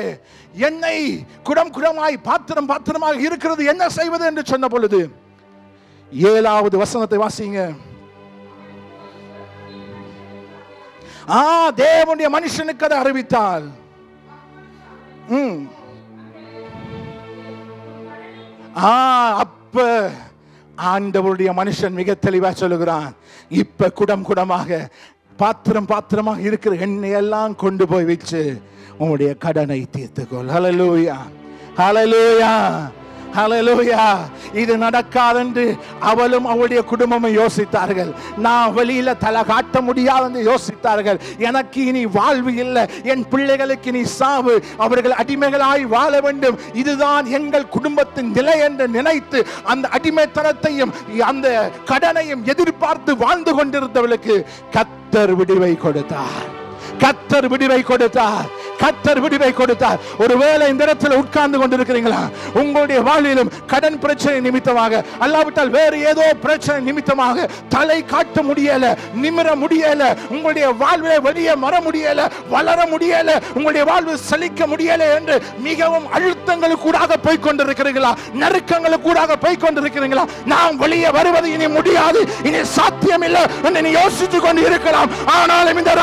S2: எண்ணெய் குடம் குடமாய் பாத்திரம் பாத்திரமாக இருக்கிறது, என்ன செய்வது என்று சொன்ன பொழுது 7வது வசனத்தை வாசிங்க. தேவனுடைய மனுஷனுக்கு அதை அறிவித்தால், அப்ப ஆண்டவருடைய மனுஷன் மிக தெளிவா சொல்லுகிறான், இப்ப குடம் குடமாக, பாத்திரம் பாத்திரமாக இருக்கிற எண்ணெய் எல்லாம் கொண்டு போய் வச்சு உங்களுடைய கடனை தீர்த்துக்கொள். ஹல்லேலூயா, ஹல்லேலூயா, ஹல்லேலூயா. இது நடக்காதென்று அவளும் அவளுடைய குடும்பமும் யோசித்தார்கள். நான் வெளியில தலை காட்ட முடியாது என்று யோசித்தார்கள். எனக்கு இனி வாழ்வு இல்லை, என் பிள்ளைகளுக்கு இனி சாவு, அவர்கள் அடிமைகளாய் வாழ வேண்டும், இதுதான் எங்கள் குடும்பத்தின் நிலை என்று நினைத்து அந்த அடிமைத்தனத்தையும் அந்த கடனையும் எதிர்பார்த்து வாழ்ந்து கொண்டிருந்தவர்களுக்கு கர்த்தர் விடுவை கொடுத்தார். கர்த்தர் விடுவை கொடுத்தார். கர்த்தர் விடுவை கொடுத்தார். ஒருவேளை இந்த இடத்துல உட்கார்ந்து கொண்டிருக்கிறீங்களா, உங்களுடைய வாழ்விலும் கடன் பிரச்சனை நிமித்தமாக, அல்லாவிட்டால் வேறு ஏதோ பிரச்சனை நிமித்தமாக தலை காட்ட முடியல, நிமிர முடியல, உங்களுடைய வாழ்விலே வெளியே வர முடியல, வளர முடியல, உங்களுடைய வாழ்வு செழிக்க முடியல என்று மிகவும் அழுத்தங்களுக்கூடாக போய் கொண்டிருக்கிறீர்களா, நெருக்கங்களுக்கூடாக போய் கொண்டிருக்கிறீங்களா? நாம் வெளியே வருவது இனி முடியாது, இனி சாத்தியம் இல்லை என்று நீ யோசித்துக் கொண்டு இருக்கலாம். ஆனாலும் இந்த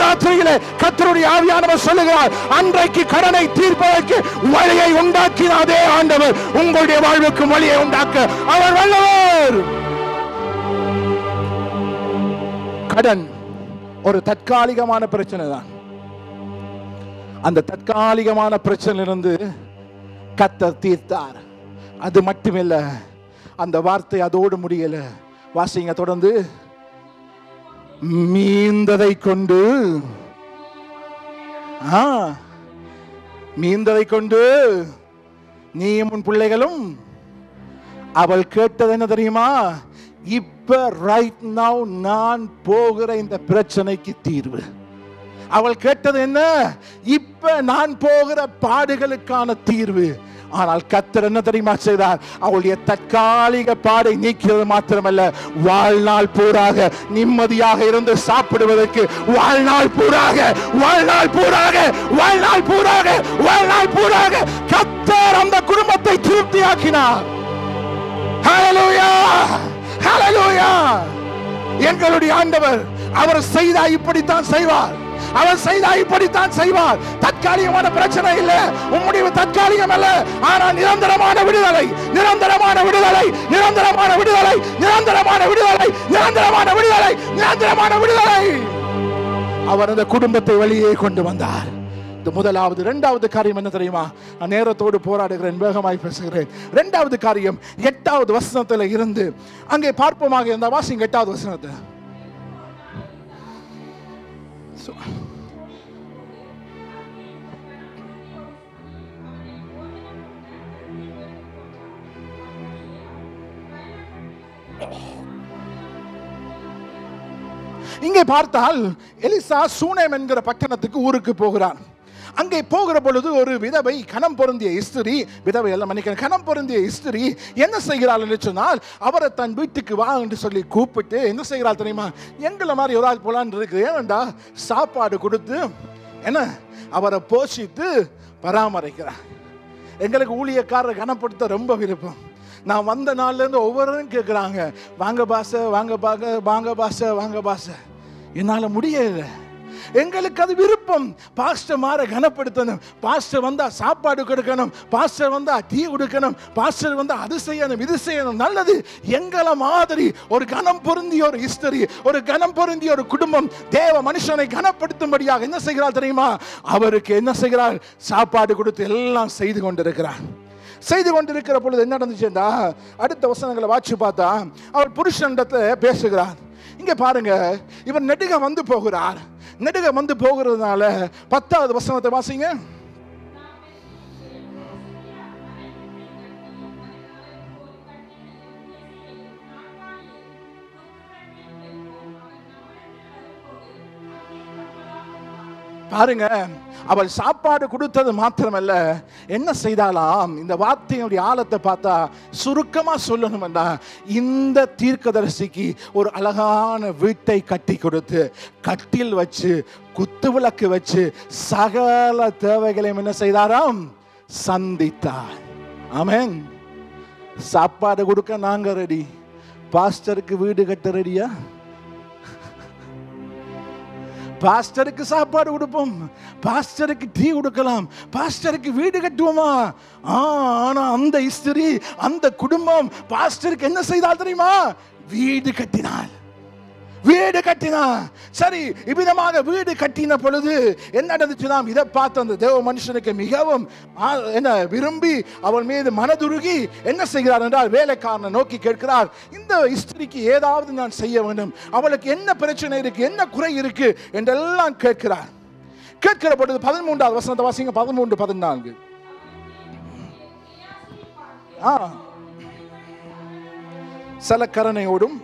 S2: ராத்திரியிலே கர்த்தருடைய ஆவியானவர் சொல்லுகிறார், அன்றைக்கு கடனை தீர்ப்பதற்கு வழியை உண்டாக்கின அதே ஆண்டவர் உங்களுடைய வாழ்வுக்கு வழியை உண்டாக்க அவர் வல்லவர். கடன் ஒரு தற்காலிகமான பிரச்சனை தான். அந்த தற்காலிகமான பிரச்சனையிலிருந்து கர்த்தர் தீர்த்தார். அது மட்டுமில்ல, அந்த வார்த்தை அதோடு முடியல. வாசிங்க தொடர்ந்து. மீந்ததை கொண்டு நீயும் உன் பிள்ளைகளும். அவள் கேட்டது என்ன தெரியுமா? இப்ப ரைட் நவ் நான் போகிற இந்த பிரச்சனைக்கு தீர்வு. அவள் கேட்டது என்ன? இப்ப நான் போகிற பாடுகளுக்கான தீர்வு. ஆனால் கர்த்தர் என்ன தெரியுமா செய்தார்? அவளுடைய தற்காலிக பாடை நீக்கிறது மாத்திரமல்ல, வாழ்நாள் பூராக நிம்மதியாக இருந்து சாப்பிடுவதற்கு வாழ்நாள் பூராக கர்த்தர் அந்த குடும்பத்தை திருப்தியாக்கினார். ஹல்லேலூயா, ஹல்லேலூயா. எங்களுடைய ஆண்டவர் அவர் செய்தா இப்படித்தான் செய்வார். அவர் செய்தா இப்படித்தான் செய்வார். தற்காலிகமான பிரச்சனை இல்ல, உம்முடைய தற்காலிகம் அல்ல, ஆனால் நிரந்தரமான விடுதலை, நிரந்தரமான விடுதலை, நிரந்தரமான விடுதலை, நிரந்தரமான விடுதலை, நிரந்தரமான விடுதலை, நிரந்தரமான விடுதலை. அவர் அந்த குடும்பத்தை வெளியே கொண்டு வந்தார். இந்த முதலாவது. இரண்டாவது காரியம் என்ன தெரியுமா? நான் நேரத்தோடு போராடுகிறேன், வேகமாய் பேசுகிறேன். இரண்டாவது காரியம் 8வது வசனத்துல இருந்து அங்கே பார்ப்போமாக இருந்தா வாசிங்க 8வது வசனத்தை. இங்கே பார்த்தால் எலிசா சூனேம் என்கிற பட்டணத்துக்கு ஊருக்கு போகிறார். அங்கே போகிற பொழுது ஒரு விதவை, கணம் பொருந்திய ஸ்திரீ, விதவை எல்லாம் மன்னிக்க, கணம் பொருந்திய ஸ்திரீ என்ன செய்கிறாள் என்று சொன்னால், அவரை தன் வீட்டுக்கு வா என்று சொல்லி கூப்பிட்டு என்ன செய்கிறாள் தெரியுமா? எங்களை மாதிரி ஒரு ஆள் போலான்னு இருக்குது. ஏனண்டா சாப்பாடு கொடுத்து என்ன அவரை போஷித்து பராமரிக்கிறார். எங்களுக்கு ஊழியக்காரரை கனப்படுத்த ரொம்ப விருப்பம். நான் வந்த நாள்ல இருந்து ஒவ்வொருவரும் கேட்குறாங்க, வாங்க பாச, வாங்க பாக, வாங்க பாச, வாங்க பாச. என்னால முடியல. எங்களுக்கு அது விருப்பம். பாஸ்டர் மாற கனப்படுத்தணும், பாஸ்டர் வந்தா சாப்பாடு கொடுக்கணும், பாஸ்டர் வந்தா டீ கொடுக்கணும், பாஸ்டர் வந்தா அது செய்யணும், இது செய்யணும். நல்லது. எங்களை மாதிரி ஒரு கனம் பொருந்திய ஒரு ஹிஸ்டரி, ஒரு கனம் பொருந்திய ஒரு குடும்பம் தேவ மனுஷனை கனப்படுத்தும்படியாக என்ன செய்கிறாள் தெரியுமா? அவருக்கு என்ன செய்கிறாள்? சாப்பாடு கொடுத்து எல்லாம் செய்து கொண்டிருக்கிறார். செய்து கொண்டிருக்கிற பொழுது என்ன நடந்துச்சுன்னா, அடுத்த வசனங்களை வாட்சி பார்த்தா அவர் புருஷனிடத்துல பேசுகிறார். இங்க பாருங்க, இவர் நெடுக வந்து போகிறார். நெடுக வந்து போகிறதுனால 10வது வசனத்தை வாசிங்க. பாருங்க, அவள் சாப்பாடு கொடுத்தது மாத்திரமல்ல, என்ன செய்தாலாம்? இந்த வார்த்தையுடைய ஆழத்தை பார்த்தா சுருக்கமா சொல்லணும்னா, இந்த தீர்க்கதரிசிக்கு ஒரு அழகான வீட்டை கட்டி கொடுத்து, கட்டில் வச்சு, குத்து விளக்கு வச்சு, சகல தேவைகளையும் என்ன செய்தாராம்? சந்தித்தார். ஆமென். சாப்பாடு கொடுக்க நாங்க ரெடி, பாஸ்டருக்கு வீடு கட்ட ரெடியா? பாஸ்டருக்கு சாப்பாடு கொடுப்போம், பாஸ்டருக்கு டீ கொடுக்கலாம், பாஸ்டருக்கு வீடு கட்டுவோமா? ஆனா அந்த ஸ்திரீ, அந்த குடும்பம் பாஸ்டருக்கு என்ன செய்தால் தெரியுமா? வீடு கட்டினாள். வீடு கட்டினார். சரி, இவ்விதமாக வீடு கட்டின பொழுது என்ன நடந்துச்சுன்னா, இதை பார்த்து அந்த தேவ மனுஷனுக்கு மிகவும் என்ன விரும்பி அவள் மீது மனதுருகி என்ன செய்கிறார் என்றால், வேலைக்காரனை நோக்கி கேட்கிறார், இந்த ஸ்திரீக்கு ஏதாவது நான் செய்ய வேண்டும், அவளுக்கு என்ன பிரச்சனை இருக்கு, என்ன குறை இருக்கு என்றெல்லாம் கேட்கிறார். கேட்கிற பொழுது 13வது வசனத்தை வாசிங்க. 13-14. சலக்கரணையோடும்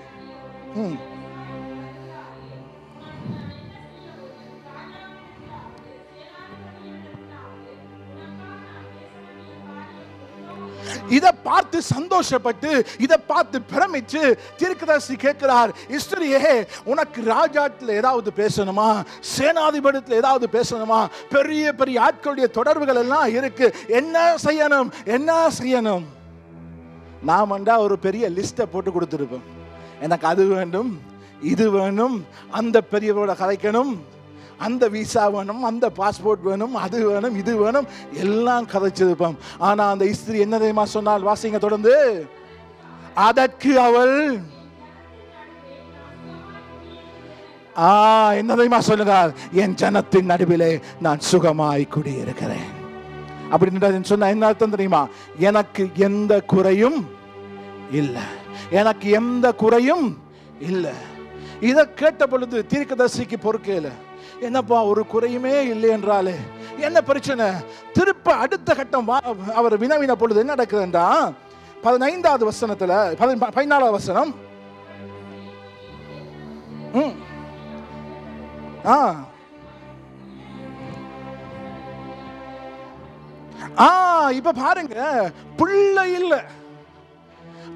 S2: இதை பார்த்து சந்தோஷப்பட்டு, இதை பார்த்து பிரமிச்சு தீர்க்கதரிசி கேட்கிறார், ஸ்திரியே, உனக்கு ராஜாத்துல ஏதாவது பேசணுமா, சேனாதிபதியத்தில் ஏதாவது பேசணுமா, பெரிய பெரிய ஆட்களுடைய தொடர்புகள் எல்லாம் இருக்கு, என்ன செய்யணும், என்ன செய்யணும்? நான் வந்தா ஒரு பெரிய லிஸ்ட்டை போட்டு கொடுத்துருப்பேன். எனக்கு அது வேண்டும், இது வேணும், அந்த பெரியவரோட கதைக்கணும், அந்த விசா வேணும், அந்த பாஸ்போர்ட் வேணும், அது வேணும், இது வேணும், எல்லாம் கதைச்சிருப்போம். ஆனா அந்த ஸ்திரீ என்ன தெரியுமா சொன்னால்? வாசிங்க தொடர்ந்து. அதற்கு அவள் என்ன தெரியுமா சொல்லுகிறார்? என் ஜனத்தின் நடுவிலே நான் சுகமாய் குடியிருக்கிறேன். அப்படின்னு சொன்ன என்ன அர்த்தம் தெரியுமா? எனக்கு எந்த குறையும் இல்லை, எனக்கு எந்த குறையும் இல்லை. இதை கேட்ட பொழுது தீர்க்கதரிசிக்கு பொறுக்கல. என்னப்பா ஒரு குறையுமே இல்லை என்றாலே என்ன பிரச்சனை? திருப்ப அடுத்த கட்டம் அவர் வினவின பொழுது என்ன நடக்குதுன்றா 15வது வசனத்துல 14வது வசனம். இப்ப பாருங்க, பிள்ளை இல்லை,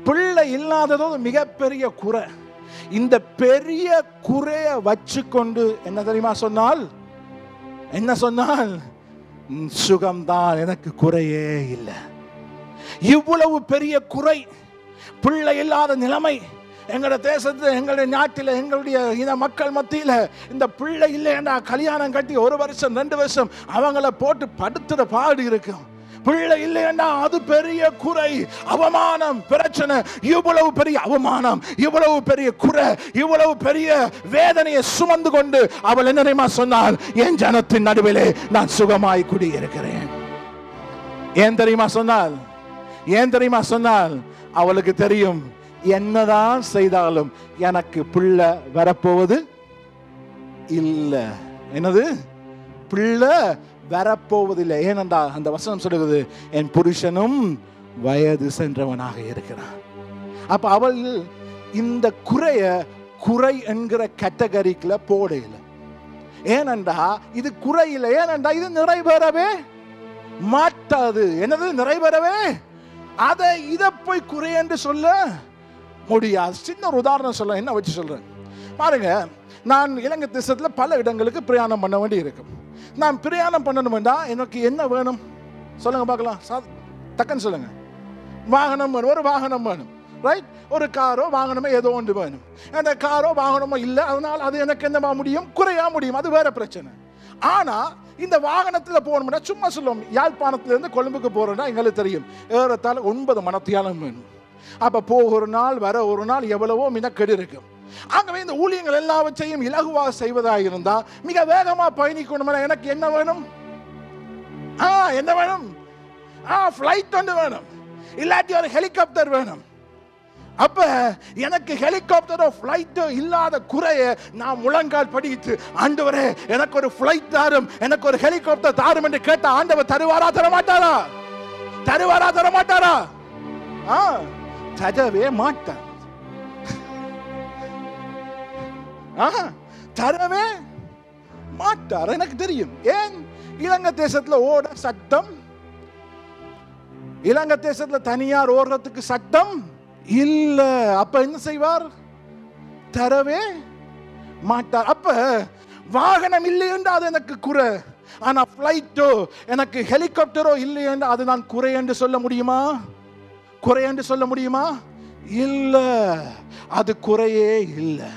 S2: பிள்ளை இல்லாததோ மிகப்பெரிய குறை. இந்த பெரிய குறைய வச்சு கொண்டு என்ன தெரியுமா சொன்னால், என்ன சொன்னால், சுகம்தான், எனக்கு குறையே இல்லை. இவ்வளவு பெரிய குறை, பிள்ளை இல்லாத நிலைமை எங்களோட தேசத்துல, எங்களுடைய நாட்டில், எங்களுடைய இன மக்கள் மத்தியில் இந்த பிள்ளை இல்லைன்னா கல்யாணம் கட்டி 1 வருஷம் 2 வருஷம் அவங்கள போட்டு படுத்துற பாடு இருக்கும். பிள்ளை இல்லைன்னா அது பெரிய குறை, அவமானம், பிரச்சனை. இவ்வளவு பெரிய அவமானம், இவ்வளவு பெரிய குறை, இவ்வளவு பெரிய வேதனையை சுமந்து கொண்டு அவள் என்ன தெரியுமா சொன்னாள்? என் ஜனத்தின் நடுவிலே நான் சுகமாய் குடியிருக்கிறேன். ஏன் தெரியுமா சொன்னால்? ஏன் தெரியுமா சொன்னால்? அவளுக்கு தெரியும், என்னதான் செய்தாலும் எனக்கு பிள்ளை வரப்போவது இல்லை. என்னது? பிள்ளை வரப்போவதில்லை. ஏனென்றால் அந்த வசனம் சொல்லுகிறது, என் புருஷனும் வயது சென்றவனாக இருக்கிறான். அப்ப அவள் இந்த குறை என்கிற கேட்டகரிக்குள்ள போடல. ஏனென்றா இது குறை இல்லை, ஏனென்றா இது நிறைவேறவே மாட்டாது. என்னது? நிறைவேறவே. அதை இதை போய் குறை என்று சொல்ல முடியாது. சின்ன ஒரு உதாரணம் சொல்ல, என்ன வச்சு சொல்றேன் பாருங்க. நான் இலங்கை தேசத்தில் பல இடங்களுக்கு பிரயாணம் பண்ண வேண்டி இருக்கும். நான் பிரயாணம் பண்ணணும்டா எனக்கு என்ன வேணும் சொல்லுங்க பார்க்கலாம், டக்குன்னு சொல்லுங்க. வாகனம் வேணும், ஒரு வாகனம் வேணும், ரைட்? ஒரு காரோ வாகனமோ ஏதோ ஒன்று வேணும். அந்த காரோ வாகனமோ இல்லை, அதனால் அது எனக்கு என்ன முடியும்? குறையா முடியும், அது வேற பிரச்சனை. ஆனா இந்த வாகனத்தில் போகணும்னா சும்மா சொல்லுவோம், யாழ்ப்பாணத்திலிருந்து கொழும்புக்கு போறோம்னா எங்களுக்கு தெரியும் ஏறத்தாழ 9 மணித்தியாலம் வேணும். அப்ப போகிற நாள் வர ஒரு நாள் எவ்வளவோ மினக்கெடு இருக்கும். ஆகவே இந்த ஊழியங்கள் எல்லாவற்றையும் இலகுவாக செய்வதாக இருந்தா மிக வேகமா பயணிக்கணும். எனக்கு என்ன வேணும்? என்ன வேணும்? ஃப்ளைட் ஒன்று வேணும், இல்லாட்டி ஒரு ஹெலிகாப்டர் வேணும். அப்ப எனக்கு ஹெலிகாப்டரோ ஃப்ளைட்டோ இல்லாத குறைய நான் முழங்கால் படித்து, ஆண்டவரே எனக்கு ஒரு ஃப்ளைட் தாரும், எனக்கு ஒரு ஹெலிகாப்டர் தாரும் என்று கேட்ட ஆண்டவர் தருவாரா தரமாட்டாரா? தருவாரா தரமாட்டாரா? தரவே மாட்டார். தரவே மாட்டார். எனக்கு தெரியும். ஏன்? இலங்கை தேசத்துல ஓட சட்டம், இலங்கை தேசத்துல தனியார் ஓடுறதுக்கு சட்டம் இல்ல. அப்ப என்ன செய்வார்? தரவே மாட்டார். அப்ப வாகனம் இல்லை என்று அது எனக்கு குறை. ஆனா பிளைட்டோ எனக்கு ஹெலிகாப்டரோ இல்லை என்று அது நான் குறை என்று சொல்ல முடியுமா? குறை என்று சொல்ல முடியுமா? இல்ல, அது குறையே இல்லை.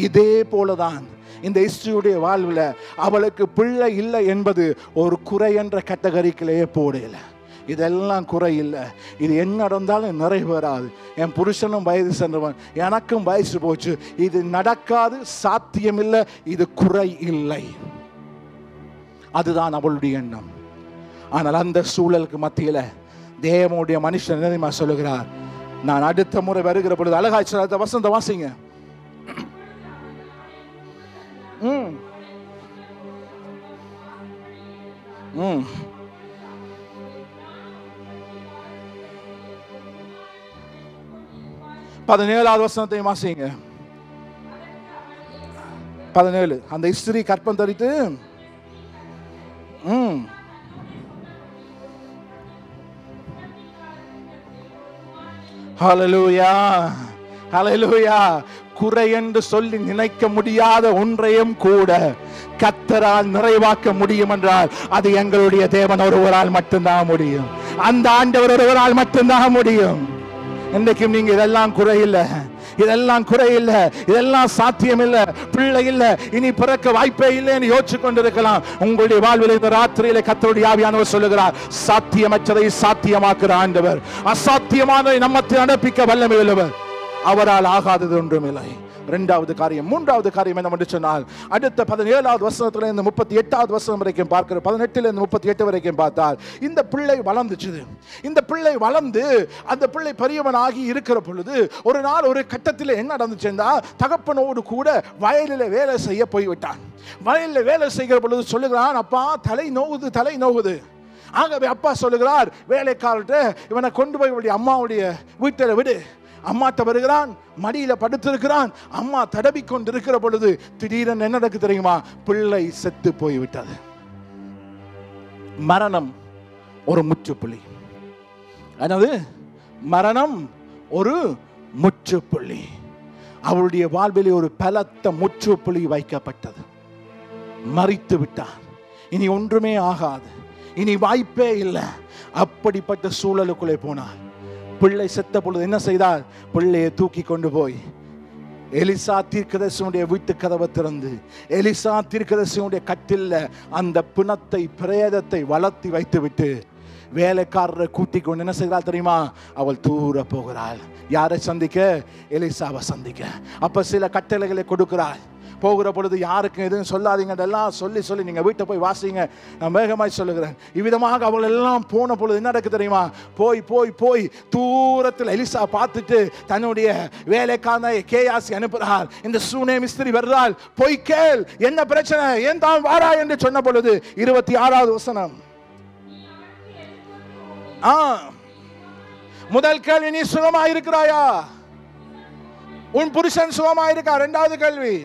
S2: இதே போலதான் இந்த இஸ்ரேலுடைய வாழ்வில் அவளுக்கு பிள்ளை இல்லை என்பது ஒரு குறை என்ற கேட்டகரிக்குள்ளேயே போடல. இதெல்லாம் குறை இல்லை, இது என்ன நடந்தாலும் நிறைவேறாது. என் புருஷனும் வயது சென்றவன், எனக்கும் வயசு போச்சு, இது நடக்காது, சாத்தியமில்லை, இது குறை இல்லை. அதுதான் அவளுடைய எண்ணம். ஆனால் அந்த சூழலுக்கு மத்தியில் தேவனுடைய மனுஷன் என்ன சொல்லுகிறார்? நான் அடுத்த முறை வருகிற பொழுது, அழகாய் சொல்ல வசந்த வாசிங்க. பதினேழாவது வசனத்தை வாசிங்க. 17. அந்த ஸ்திரீ கற்பம் தரித்து ஹல்லேலூயா, ஹல்லேலூயா. குறை என்று சொல்லி நினைக்க முடியாத ஒன்றையும் கூட கர்த்தரால் நிறைவாக்க முடியும் என்றால் அது எங்களுடைய தேவன் ஒருவரால் மட்டும்தான் முடியும். அந்த ஆண்டவர் ஒருவரால் மட்டும்தான் முடியும். இன்றைக்கும் நீங்க இதெல்லாம் குறை இல்லை, இதெல்லாம் குறை இல்லை, இதெல்லாம் சாத்தியம் இல்லை, பிள்ளை இல்லை, இனி பிறக்க வாய்ப்பே இல்லைன்னு யோசிச்சு கொண்டிருக்கலாம். உங்களுடைய வாழ்வில் இந்த ராத்திரியில கர்த்தருடைய ஆவியானவர் சொல்லுகிறார், சாத்தியமற்றதை சாத்தியமாக்குற ஆண்டவர், அசாத்தியமானதை நம்மத்தை நடப்பிக்க வல்லமை உள்ளவர். அவரால் ஆகாதது ஒன்றுமில்லை. இரண்டாவது காரியம். மூன்றாவது காரியம் என்னவென்று சொன்னால், அடுத்த 17வது வசனத்திலிருந்து 38வது வசனம் வரைக்கும் பார்க்கிற 18லிருந்து 38 வரைக்கும் பார்த்தால், இந்த பிள்ளை வளர்ந்துச்சு. இந்த பிள்ளை வளர்ந்து அந்த பிள்ளை பெரியவனாகி இருக்கிற பொழுது ஒரு நாள் ஒரு கட்டத்தில் என்ன நடந்துச்சுன்னா, தகப்பனோடு கூட வயலில் வேலை செய்ய போய்விட்டான். வயலில் வேலை செய்கிற பொழுது சொல்லுகிறான், அப்பா தலை நோகுது. ஆகவே அப்பா சொல்லுகிறார் வேலைக்காரர்கிட்ட, இவனை கொண்டு போய் அம்மாவுடைய வீட்டில் விடு. அம்மாட்ட வருகிறான், மடியில படுத்திருக்கிறான். அம்மா தடவி கொண்டிருக்கிற பொழுது திடீரென என்ன நடக்கு தெரியுமா? பிள்ளை செத்து போய்விட்டது. மரணம் ஒரு முற்றுப்புள்ளி. அதாவது மரணம் ஒரு முற்றுப்புள்ளி. அவளுடைய வாழ்விலே ஒரு பலத்த முற்றுப்புள்ளி வைக்கப்பட்டது. மரித்து விட்டான். இனி ஒன்றுமே ஆகாது, இனி வாய்ப்பே இல்லை. அப்படிப்பட்ட சூழலுக்குள்ளே போனார். பிள்ளை செத்த பொழுது என்ன செய்தார்? பிள்ளையை தூக்கி கொண்டு போய் எலிசா தீர்க்கதரிசியுடைய வீட்டு கதவை திறந்து எலிசா தீர்க்கதரிசியுடைய கட்டில்ல அந்த பிணத்தை பிரேதத்தை வளர்த்தி வைத்து விட்டு வேலைக்காரரை கூட்டிக் கொண்டு என்ன செய்கிறாள் தெரியுமா? அவள் தூர போகிறாள். யாரை சந்திக்க? எலிசாவை சந்திக்க. அப்ப சில கட்டளைகளை கொடுக்கிறாள். போகிற பொழுது யாருக்கும் எதுவும் சொல்லாதீங்க, எல்லாம் சொல்லி சொல்லி நீங்க வீட்டை போய் வாசிங்க, நான் வேகமாய் சொல்லுகிறேன். இவ்விதமாக அவள் எல்லாம் போன பொழுது என்ன நடக்கு தெரியுமா? போய் போய் போய் தூரத்தில் எலிசா பார்த்துட்டு தன்னுடைய வேலைக்கான கேயாசி அனுப்புகிறார். இந்த சூனே மிஸ்திரி வருகிறாள், போய் கேள் என்ன பிரச்சனை, ஏன் தான் வாரா என்று சொன்ன பொழுது 26வது வசனம். முதல் கேள்வி, நீ சுகமா இருக்கிறாயா? உன் புருஷன் சுகமா இருக்கா? இரண்டாவது கேள்வி.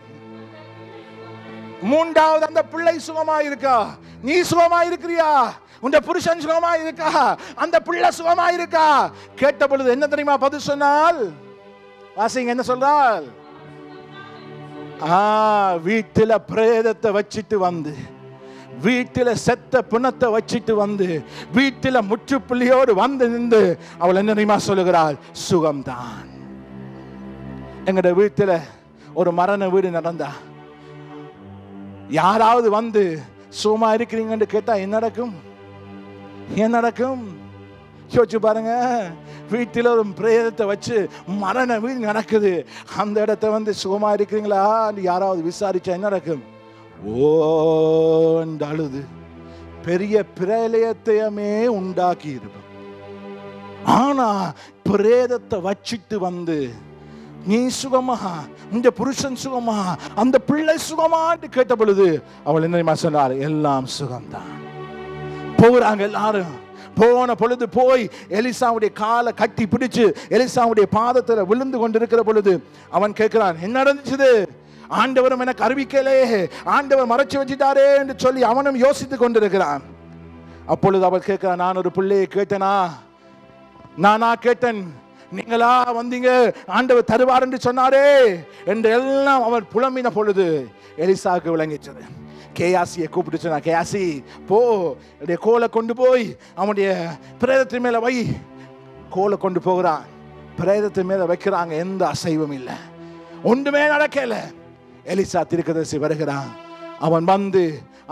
S2: மூன்றாவது, அந்த பிள்ளை சுகமா இருக்கா? நீ சுகமா இருக்கிறியா? உன் புருஷன் சுகமா இருக்கா? அந்த பிள்ளை சுகமா இருக்கா? கேட்ட பொழுது என்ன தெரியுமா பதில் சொன்னால்? வாசிங்க என்ன சொல்றாள்? வீட்டில பிரேதத்தை வச்சிட்டு வந்து, வீட்டில செத்த பிணத்தை வச்சிட்டு வந்து, வீட்டில முற்றுப்புள்ளியோடு வந்து நின்று அவள் என்ன தெரியுமா சொல்லுகிறாள்? சுகம்தான். எங்கட வீட்டில ஒரு மரண வீடு நடந்தா யாராவது வந்து சுகமா இருக்கிறீங்கன்னு கேட்டா என்ன நடக்கும்? ஏன் நடக்கும்? யோசிச்சு பாருங்க. வீட்டில் ஒரு பிரேதத்தை வச்சு மரண வீடு நடக்குது. அந்த இடத்த வந்து சுகமா இருக்கிறீங்களா யாராவது விசாரிச்சா என்ன நடக்கும்? ஓண்டு அழுது பெரிய பிரளயத்தையுமே உண்டாக்கி இருப்போம். ஆனா பிரேதத்தை வச்சிட்டு வந்து, நீ சுகமா, இந்த புருஷன் சுகமா, அந்த பிள்ளை சுகமான்னு கேட்ட பொழுது அவள் என்ன சொன்னார்? எல்லாம் சுகம்தான். போகிறாங்க எல்லாரும். போன பொழுது போய் எலிசாவுடைய காலை கட்டி பிடிச்சு எலிசாவுடைய பாதத்தில் விழுந்து கொண்டிருக்கிற பொழுது அவன் கேட்கிறான், என்ன நடந்துச்சு? ஆண்டவரும் எனக்கு அறிவிக்கலே, ஆண்டவர் மறைச்சு வச்சிட்டாரே என்று சொல்லி அவனும் யோசித்துக் கொண்டிருக்கிறான். அப்பொழுது அவள் கேட்கிறான், நான் ஒரு பிள்ளையை கேட்டனா? நானா கேட்டேன்? நீங்களா வந்தீங்க, ஆண்டவர் தருவார் என்று சொன்னாரே என்று எல்லாம் அவர் புலம்பின பொழுது எலிசாவுக்கு விளங்கிச்சது. கேயாசியை கூப்பிட்டு சொன்னா, கேயாசி போ, கோலை கொண்டு போய் அவனுடைய பிரேதத்தின் மேல வை. கோலை கொண்டு போகிறான். பிரேதத்தின் மேல வைக்கிறாங்க. எந்த அசைவும் இல்லை, ஒன்றுமே நடக்கல. எலிசா தீர்க்கதரிசி வருகிறான். அவன் வந்து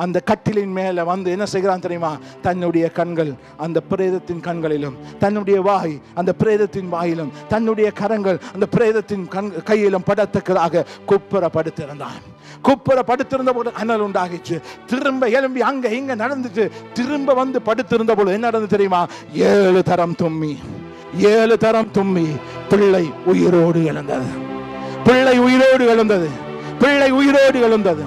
S2: அந்த கட்டிலின் மேல வந்து என்ன செய்கிறான் தெரியுமா? தன்னுடைய கண்கள் அந்த பிரேதத்தின் கண்களிலும், தன்னுடைய வாய் அந்த பிரேதத்தின் வாயிலும், தன்னுடைய கரங்கள் அந்த பிரேதத்தின் கையிலும் படத்தக்கதாக குப்புற படுத்திருந்தான். குப்புற படுத்திருந்த போது அனல் உண்டாகிச்சு. திரும்ப எழும்பி அங்க இங்க நடந்துட்டு திரும்ப வந்து படுத்திருந்த போது என்ன நடந்து தெரியுமா? 7 தரம் தும்மி, 7 தரம் தும்மி பிள்ளை உயிரோடு எழுந்தது. பிள்ளை உயிரோடு எழுந்தது. பிள்ளை உயிரோடு எழுந்தது.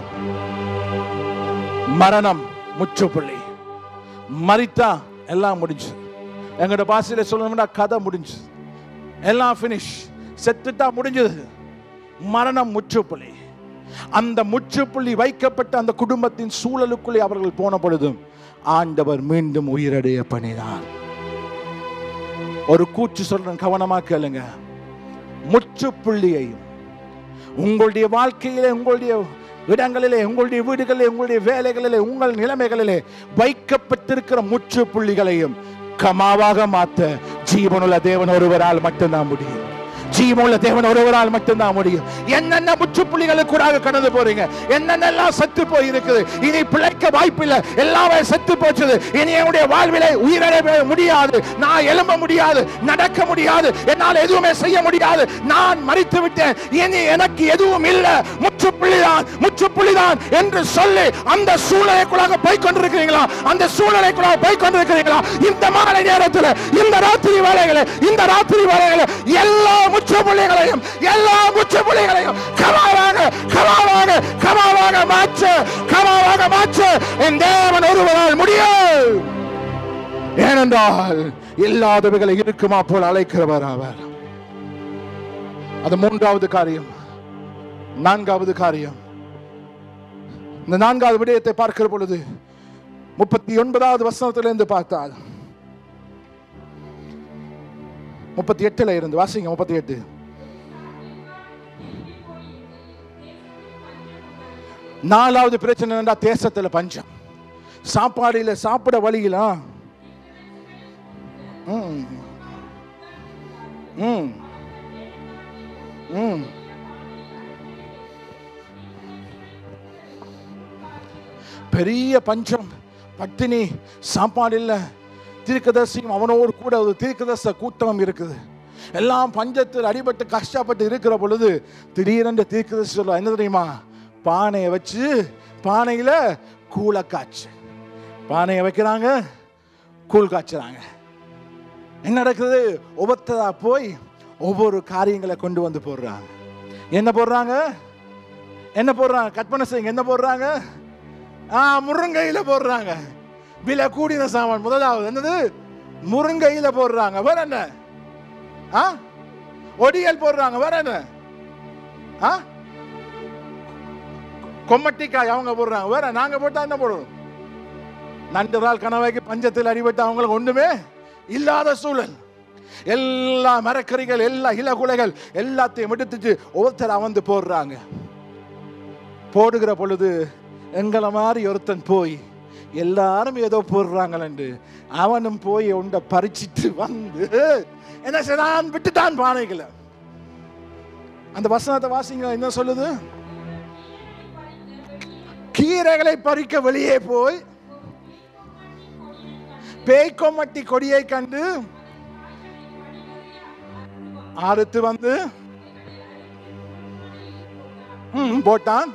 S2: மரணம் முற்றுப்புள்ளி. மரித்தா எல்லாம் முடிஞ்சு. எங்கட பாஷையில சொல்லணும்னா கதை முடிஞ்சு, எல்லாம் பினிஷ். செத்துட்டா முடிஞ்சது. மரணம் முற்றுப்புள்ளி. அந்த முற்றுப்புள்ளி வைக்கப்பட்ட அந்த குடும்பத்தின் சூழலுக்குள்ளே அவர்கள் போன பொழுதும் ஆண்டவர் மீண்டும் உயிரடைய பண்ணினார். ஒரு கூற்று சொல்றேன், கவனமா கேளுங்க. முற்றுப்புள்ளியையும் உங்களுடைய வாழ்க்கையிலே, உங்களுடைய இடங்களிலே, உங்களுடைய வீடுகளிலே, உங்களுடைய வேலைகளிலே, உங்கள் நிலைமைகளிலே வைக்கப்பட்டிருக்கிற முற்றுப்புள்ளிகளையும் கமாவாக மாற்ற ஜீவனுள்ள தேவன் ஒருவரால் மட்டும்தான் முடியும். ஜீவனுள்ள தேவன் ஒருவரால் மட்டும்தான் முடியும். என்னென்ன முற்றுப்புள்ளிகளுக்கு கூட கடந்து போறீங்க, என்னென்னலாம் செத்து போய் இருக்குது, இனி பிழைக்க வாய்ப்பில்லை, எல்லாமே செத்து போச்சது. இனி என்னுடைய வாழ்விலே உயிரிழ முடியாது, நான் எழும்ப முடியாது, நடக்க முடியாது, என்னால் எதுவுமே செய்ய முடியாது, நான் மரித்து விட்டேன், இனி எனக்கு எதுவும் இல்லை, முற்றுப்புள்ளிதான் முற்றுப்புள்ளிதான் என்று சொல்லி அந்த சூழ்நிலைக்குள்ளாக போய் கொண்டிருக்கிறீங்களா? அந்த சூழ்நிலைக்குள்ளாக போய் கொண்டிருக்கிறீங்களா? இந்த மாலை நேரத்தில், இந்த ராத்திரி வேளைகளை, இந்த ராத்திரி வேளைகளை எல்லா முற்றுப்புள்ளிகளையும் கமாவாக மாற்ற என் தேவன் ஒருவரால் முடியும். ஏனென்றால் இல்லாதவைகளை இருக்குமா போல் அழைக்கிறவர் அவர். அது மூன்றாவது காரியம். நான்காவது காரியம், இந்த நான்காவது விடயத்தை பார்க்கிற பொழுது 39வது வசனத்திலிருந்து பார்த்தால் 38 இருந்து வாசிங்க. 38 நாலாவது பிரச்சனை என்னடா? தேசத்துல பஞ்சம், சாப்பாடு இல்ல, சாப்பிட வழியில பெரிய பஞ்சம், பட்டினி, சாப்பாடு இல்ல. தீர்க்கதரிசியும் அவனோடு கூட ஒரு தீர்க்கதரிசி கூட்டம் இருக்குது. எல்லாம் பஞ்சத்தில் அடிபட்டு கஷ்டப்பட்டு இருக்கிற பொழுது திடீரென்று தீர்க்கதரிசி சொல்ல என்ன தெரியுமா? பானையை வச்சு பானையில கூழ காய்ச்சு, பானையை வைக்கிறாங்க, கூழ் காய்ச்சுறாங்க. என்ன நடக்குது? ஒவ்வொருத்தரா போய் ஒவ்வொரு காரியங்களை கொண்டு வந்து போடுறாங்க. என்ன போடுறாங்க? என்ன போடுறாங்க? கற்பனை செய்யுங்க. என்ன போடுறாங்க? முருங்கையில போடுறாங்க. விலை கூடின சாமான். முதலாவது என்னது? முருங்கையில போடுறாங்க. வேற என்ன? ஒடியல் போடுறாங்க. வேற என்ன? கொம்மட்டிக்காய் அவங்க போடுறாங்க. வேற நாங்க போட்டா என்ன போடுறோம்? நண்டு நாள் கணவாய்க்கு பஞ்சத்தில் அடிபட்டு அவங்களுக்கு ஒண்ணுமே இல்லாத சூழல். எல்லா மரக்கறிகள், எல்லா இலகுலைகள் எல்லாத்தையும் எடுத்துட்டு ஒவ்வொருத்தர் வந்து போடுறாங்க. போடுகிற பொழுது எங்களை மாதிரி ஒருத்தன் போய் எல்லாரும் ஏதோ போடுறாங்களு அவனும் போய் உண்ட பறிச்சிட்டு வந்து என்ன செய்தான்? விட்டுட்டான் பானைகளை. அந்த வசனத்தை வாசிங்க. என்ன சொல்லுது? கீரைகளை பறிக்க வெளியே போய் பேய்கொம்மட்டி கொடியை கண்டு அறுத்து வந்து போட்டான்.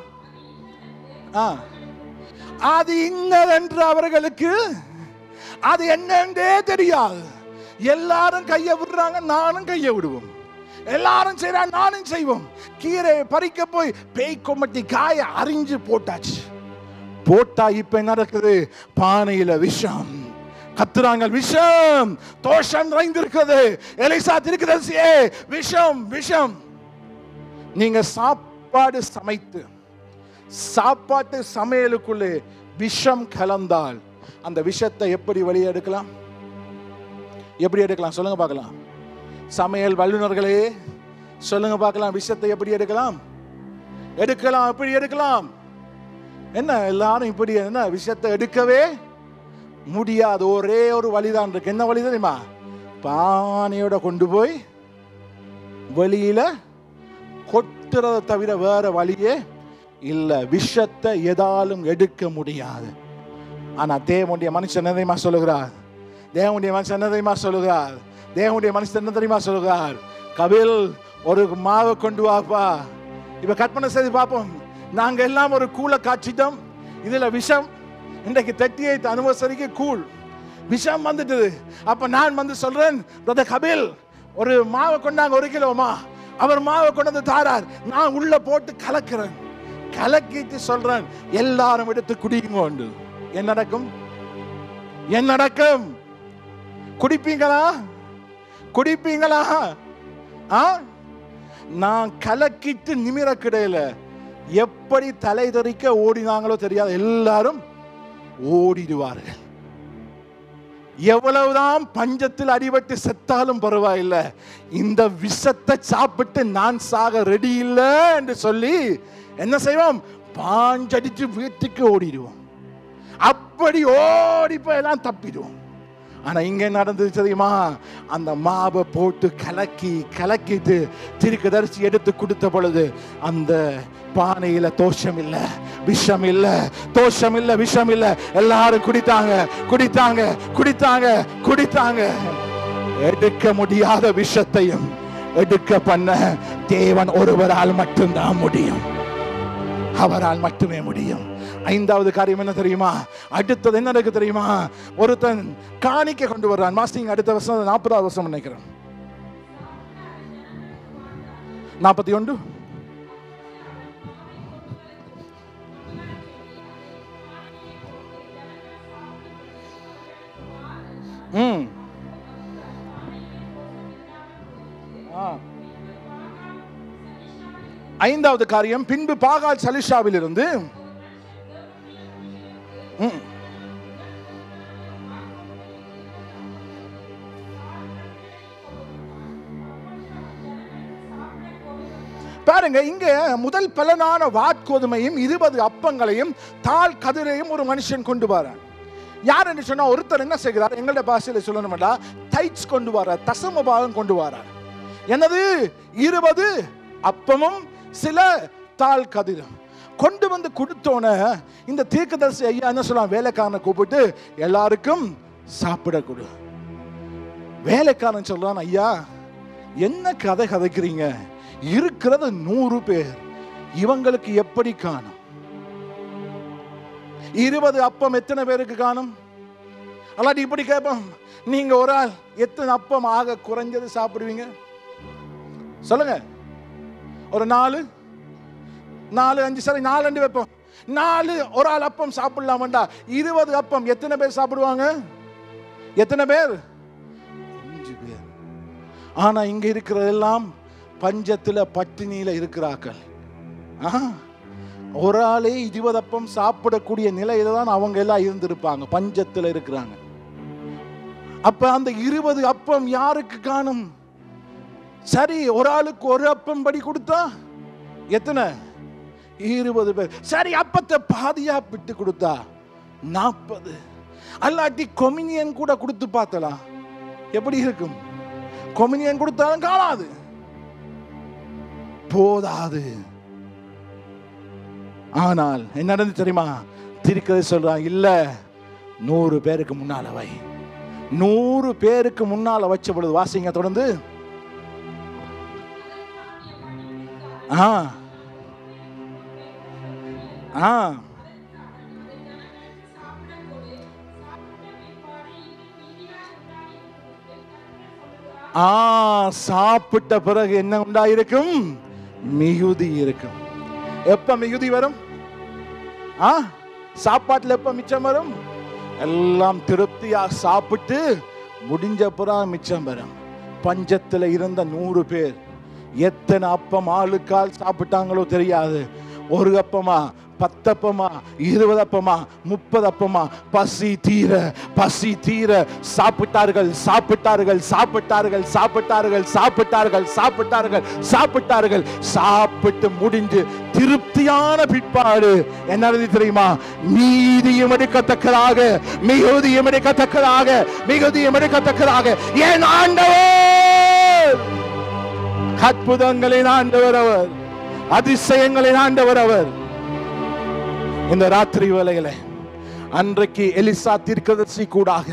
S2: அது இன்னதென்று அவர்களுக்கு அது என்னன்றே தெரியாது. எல்லாரும் கையை விடுறாங்க, நானும் கையை விடுவோம். எல்லாரும் செய்யறாங்க, நானும் செய்வோம். கீரை பறிக்க போய் பேய்கொம்மட்டி காய அரிஞ்சு போட்டாச்சு. போட்டா இப்ப என்ன நடக்குது? பானையில விஷம். கத்துறாங்க, விஷம், தோஷம் நிறைந்திருக்கிறது. எலிசா தீர்க்கதரிசியே, விஷம் விஷம். நீங்க சாப்பாடு சமைத்து சாப்பாட்டு சமையலுக்குள்ளே விஷம் கலந்தால் அந்த விஷத்தை எப்படி வெளியே எடுக்கலாம்? எப்படி எடுக்கலாம்? சொல்லுங்க பார்க்கலாம். சமையல் வல்லுநர்களே சொல்லுங்க பார்க்கலாம். விஷத்தை எப்படி எடுக்கலாம்? எப்படி எடுக்கலாம்? என்ன எல்லாரும் இப்படி என்ன விஷத்தை எடுக்கவே முடியாது. ஒரே ஒரு வழிதான் இருக்கு. என்ன வழி தெரியுமா? பானையோட கொண்டு போய் வெளியில கொட்டுறதை தவிர வேற வழியே இல்ல. விஷத்தை எதாலும் எடுக்க முடியாது. ஆனா தேவனுடைய மனுஷன் என்ன தெரியுமா சொல்லுகிறார்? தேவனுடைய மனுஷன் என்ன தெரியுமா சொல்லுகிறார்? தேவனுடைய மனுஷன் என்ன தெரியுமா சொல்லுகிறார்? கபில், ஒரு மாவை கொண்டு வாப்பா. இப்ப கற்பனை செய்து பார்ப்போம். நாங்க எல்லாம் ஒரு கூழ காய்ச்சிட்டோம், இதுல விஷம். இன்றைக்கு 38 அனிவர்சரிக்கு கூழ் விஷம் வந்துட்டது. அப்ப நான் வந்து சொல்றேன், பிரதர் கபில் ஒரு மாவை கொண்டாங்க, 1 கிலோமா. அவர் மாவை கொண்டு வந்து தாரார். நான் உள்ள போட்டு கலக்கிறேன். கலக்கிட்டு சொல்றேன், எல்லாரும் எடுத்து குடிங்க. என்ன நடக்கும்? என்ன நடக்கும்? குடிப்பீங்களா? குடிப்பீங்களா? நான் கலக்கிட்டு நிமிர கிடையில எப்படி தலை தெறிக்க ஓடினாங்களோ தெரியாது, எல்லாரும் ஓடிடுவார்கள். எவ்வளவுதான் பஞ்சத்தில் அடிபட்டு செத்தாலும் பரவாயில்லை, இந்த விஷத்தை சாப்பிட்டு நான் சாக ரெடி இல்லை என்று சொல்லி என்ன செய்வோம்? பாஞ்சடிச்சு வீட்டுக்கு ஓடிடுவோம். அப்படி ஓடி போய் எல்லாம் தப்பிடுவோம். ஆனா இங்க நடந்தது தெரியுமா? அந்த மாவை போட்டு கலக்கிட்டு தீர்க்கதரிசி எடுத்து கொடுத்த பொழுது அந்த பானையில தோஷம் இல்ல, விஷம் இல்ல, தோஷம் இல்ல, விஷம் இல்ல. எல்லாரும் குடித்தாங்க. எடுக்க முடியாத விஷத்தையும் எடுக்க பண்ண தேவன் ஒருவரால் மட்டும்தான் முடியும். அவரால் மட்டுமே முடியும். ஐந்தாவது காரியம் என்ன தெரியுமா? அடுத்தது என்ன இருக்கு தெரியுமா? ஒருத்தன் காணிக்கை கொண்டு வர்றான். மாஸ்டிங் அடுத்த வருஷம் 40வது வருஷம் நினைக்கிறேன். 41 ஐந்தாவது காரியம், பின்பு பாகால் சலிஷாவில் இருந்து பாருங்க, இங்க முதல் பலனான வாட்கோதுமையும் 20 அப்பங்களையும் தாள் கதிரையும் ஒரு மனுஷன் கொண்டு வரான். யார் என்று சொன்னா, ஒருத்தர் என்ன செய்கிறார், எங்களுடைய பாஷையில சொல்லணும்னா டைட்ஸ் கொண்டு வரார், தசம பாகம் கொண்டு வரார். என்னது? 20 அப்பமும் சில தாள் கதிரும் கொண்டு வந்து கொடுத்தோன இந்த தீர்க்கதரிசி ஐயா என்ன சொல்லலாம், வேலைக்காரனை கூப்பிட்டு எல்லாருக்கும் சாப்பிட கொடு. வேலைக்காரன் சொல்றான், ஐயா என்ன கதை கதைக்கிறீங்க, இருக்கிறது 100 பேர், இவங்களுக்கு எப்படி காணும்? 20 அப்பம் எத்தனை பேருக்கு காணும்? அல்லாட்டி இப்படி கேட்போம், நீங்க ஒரு ஆள் எத்தனை அப்பம் ஆக குறைஞ்சது சாப்பிடுவீங்க சொல்லுங்க? ஒரு 4 5 சரி 4 வைப்போம். 4 ஒரு ஆள் அப்பம் சாப்பிடலாமண்டா. 20 அப்பம் எத்தனை பேர் சாப்பிடுவாங்க? எத்தனை பேர்? 5 பேர். ஆனா இங்க இருக்கிறதெல்லாம் பஞ்சத்துல பட்டினியில இருக்கிறார்கள். ஒரு ஆளே 20 அப்பம் சாப்பிடக்கூடிய நிலையில தான் அவங்க எல்லாம் இருந்திருப்பாங்க, பஞ்சத்துல இருக்கிறாங்க. அப்ப அந்த 20 அப்பம் யாருக்கு காணும்? சரி, ஒரு ஆளுக்கு ஒரு அப்பம் படி கொடுத்தா எத்தனை? 20 பேர். சரி, அப்பத்தை பாதியா விட்டு கொடுத்தா 40. அல்லாட்டி கொமினியன் கூட கொடுத்து பார்த்தலாம், எப்படி இருக்கும்? கொமினியன் கொடுத்தாலும் காணாது, போதாது. ஆனால் என்ன நடந்து தெரியுமா? தீர்க்கதரிசி சொல்றான், இல்ல 100 பேருக்கு முன்னால வை. 100 பேருக்கு முன்னால வச்ச பொழுது வாசிங்க தொடர்ந்து. சாப்பிட்ட பிறகு என்ன உண்டாயிருக்கும்? மிகுதி இருக்கும். எப்ப மிகுதி வரும்? சாப்பாட்டுல எப்ப மிச்சம் வரும்? எல்லாம் திருப்தியா சாப்பிட்டு முடிஞ்ச பிறகு மிச்சம் வரும். பஞ்சத்துல இருந்த 100 பேர் எத்தனை அப்பம் ஆளுக்கால் சாப்பிட்டாங்களோ தெரியாது. ஒரு அப்பமா, 10 அப்பமா, 20 அப்பமா, 30 அப்பமா, பசி தீர சாப்பிட்டார்கள். சாப்பிட்டு முடிஞ்சு திருப்தியான பிற்பாடு என்ன தெரியுமா? மீதியும் எடுக்கத்தக்கதாக, மிகுதியும் எடுக்கத்தக்கதாக என் ஆண்டவர், அற்புதங்களின் ஆண்டவர் அவர், அதிசயங்களின் ஆண்டவர் அவர். இந்த ராத்திரி வேளையில அன்றைக்கு எலிசா தீர்க்கதரிசி கூடாக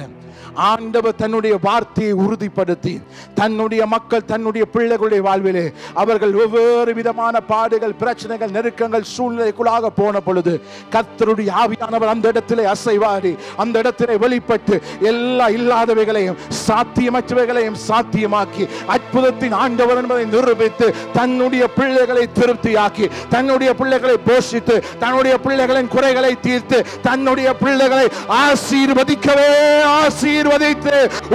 S2: ஆண்டவர் தன்னுடைய வார்த்தையை உறுதிப்படுத்தி தன்னுடைய மக்கள், தன்னுடைய பிள்ளைகளுடைய வாழ்விலே அவர்கள் ஒவ்வொரு விதமான பாடுகள், பிரச்சனைகள், நெருக்கங்கள், சூழ்நிலைக்குள்ளாக போன பொழுது கர்த்தருடைய ஆவியானவர் அந்த இடத்திலே அசைவாடி, அந்த இடத்திலே வெளிப்பட்டு எல்லா இல்லாதவைகளையும் சாத்தியமற்றவைகளையும் சாத்தியமாக்கி அற்புதத்தின் ஆண்டவர் என்பதை நிரூபித்து தன்னுடைய பிள்ளைகளை திருப்தியாக்கி, தன்னுடைய பிள்ளைகளை போஷித்து, தன்னுடைய பிள்ளைகளின் குறைகளை தீர்த்து, தன்னுடைய பிள்ளைகளை ஆசீர்வதிக்கவே ஆசீர்வதித்து,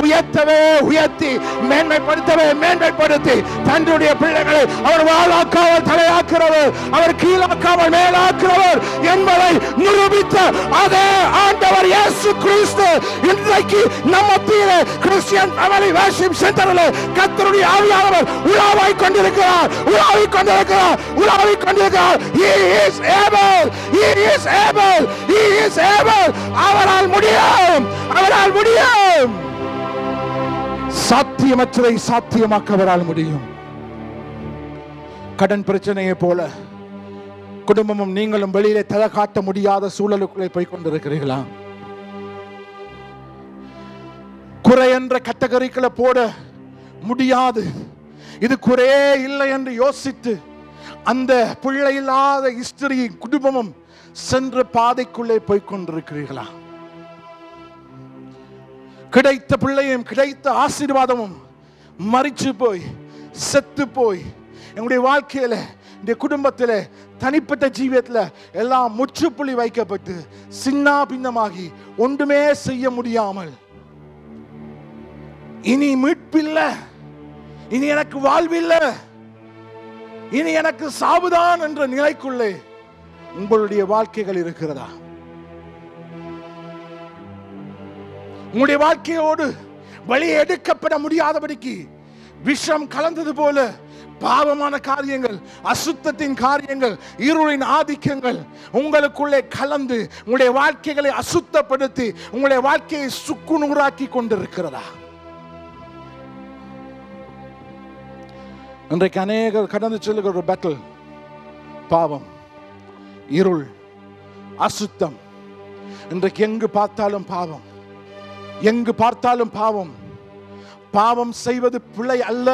S2: உயர்த்தவே உயர்த்தி, மேன்மைப்படுத்தி தன்னுடைய பிள்ளைகளை அவர் வாழாக்காமல் தலையாக்கிறவர், அவர் கீழாக்காமல் மேலாக்கிறவர் என்பதை நிரூபித்த அதே ஆண்டவர் இயேசு கிறிஸ்து இன்றைக்கு நம்ம மத்தியிலே கிறிஸ்டியன் ஃபேமிலி வர்ஷிப் சென்டரிலே கர்த்தருடைய ஆவியானவர் உலாவிக் கொண்டிருக்கிறார். He is able. அவரால் முடியும். சாத்தியமற்றதை சாத்தியமாக்க அவரால் முடியும். கடன் பிரச்சனையை போல குடும்பமும் நீங்களும் வெளியிலே தலை காட்ட முடியாத சூழலுக்குள்ளே போய் கொண்டிருக்கிறீர்களா? குறை என்ற கேட்டகரிக்குள்ள போட முடியாது. இது குறையே இல்லை என்று யோசித்து அந்த பிள்ளை இல்லாத ஹிஸ்டரி குடும்பமும் சென்ற பாதைக்குள்ளே போய் கொண்டிருக்கிறீர்களா? கிடைத்த பிள்ளையும் கிடைத்த ஆசீர்வாதமும் மறிச்சு போய் செத்து போய் என்னுடைய வாழ்க்கையில இந்த குடும்பத்தில் தனிப்பட்ட ஜீவியத்தில் எல்லாம் முற்றுப்புள்ளி வைக்கப்பட்டு சின்ன பின்னமாகி ஒன்றுமே செய்ய முடியாமல் இனி மீட்பில்லை, இனி எனக்கு வாழ்வில்லை, இனி எனக்கு சாவுதான் என்ற நிலைக்குள்ளே உங்களுடைய வாழ்க்கைகள் இருக்கிறதா? உங்களுடைய வாழ்க்கையோடு வெளியே எடுக்கப்பட முடியாதபடிக்கு விஷம் கலந்தது போல பாவமான காரியங்கள், அசுத்தத்தின் காரியங்கள், இருளின் ஆதிக்கங்கள் உங்களுக்குள்ளே கலந்து உங்களுடைய வாழ்க்கைகளை அசுத்தப்படுத்தி உங்களுடைய வாழ்க்கையை சுக்குநூறாக்கி கொண்டிருக்கிறதா? இன்றைக்கு அநேகர் கடந்து செல்லுகிற ஒரு பேட்டில் பாவம், இருள், அசுத்தம். இன்றைக்கு எங்கு பார்த்தாலும் பாவம், எங்கு பார்த்தாலும் பாவம். பாவம் செய்வது பிழை அல்ல,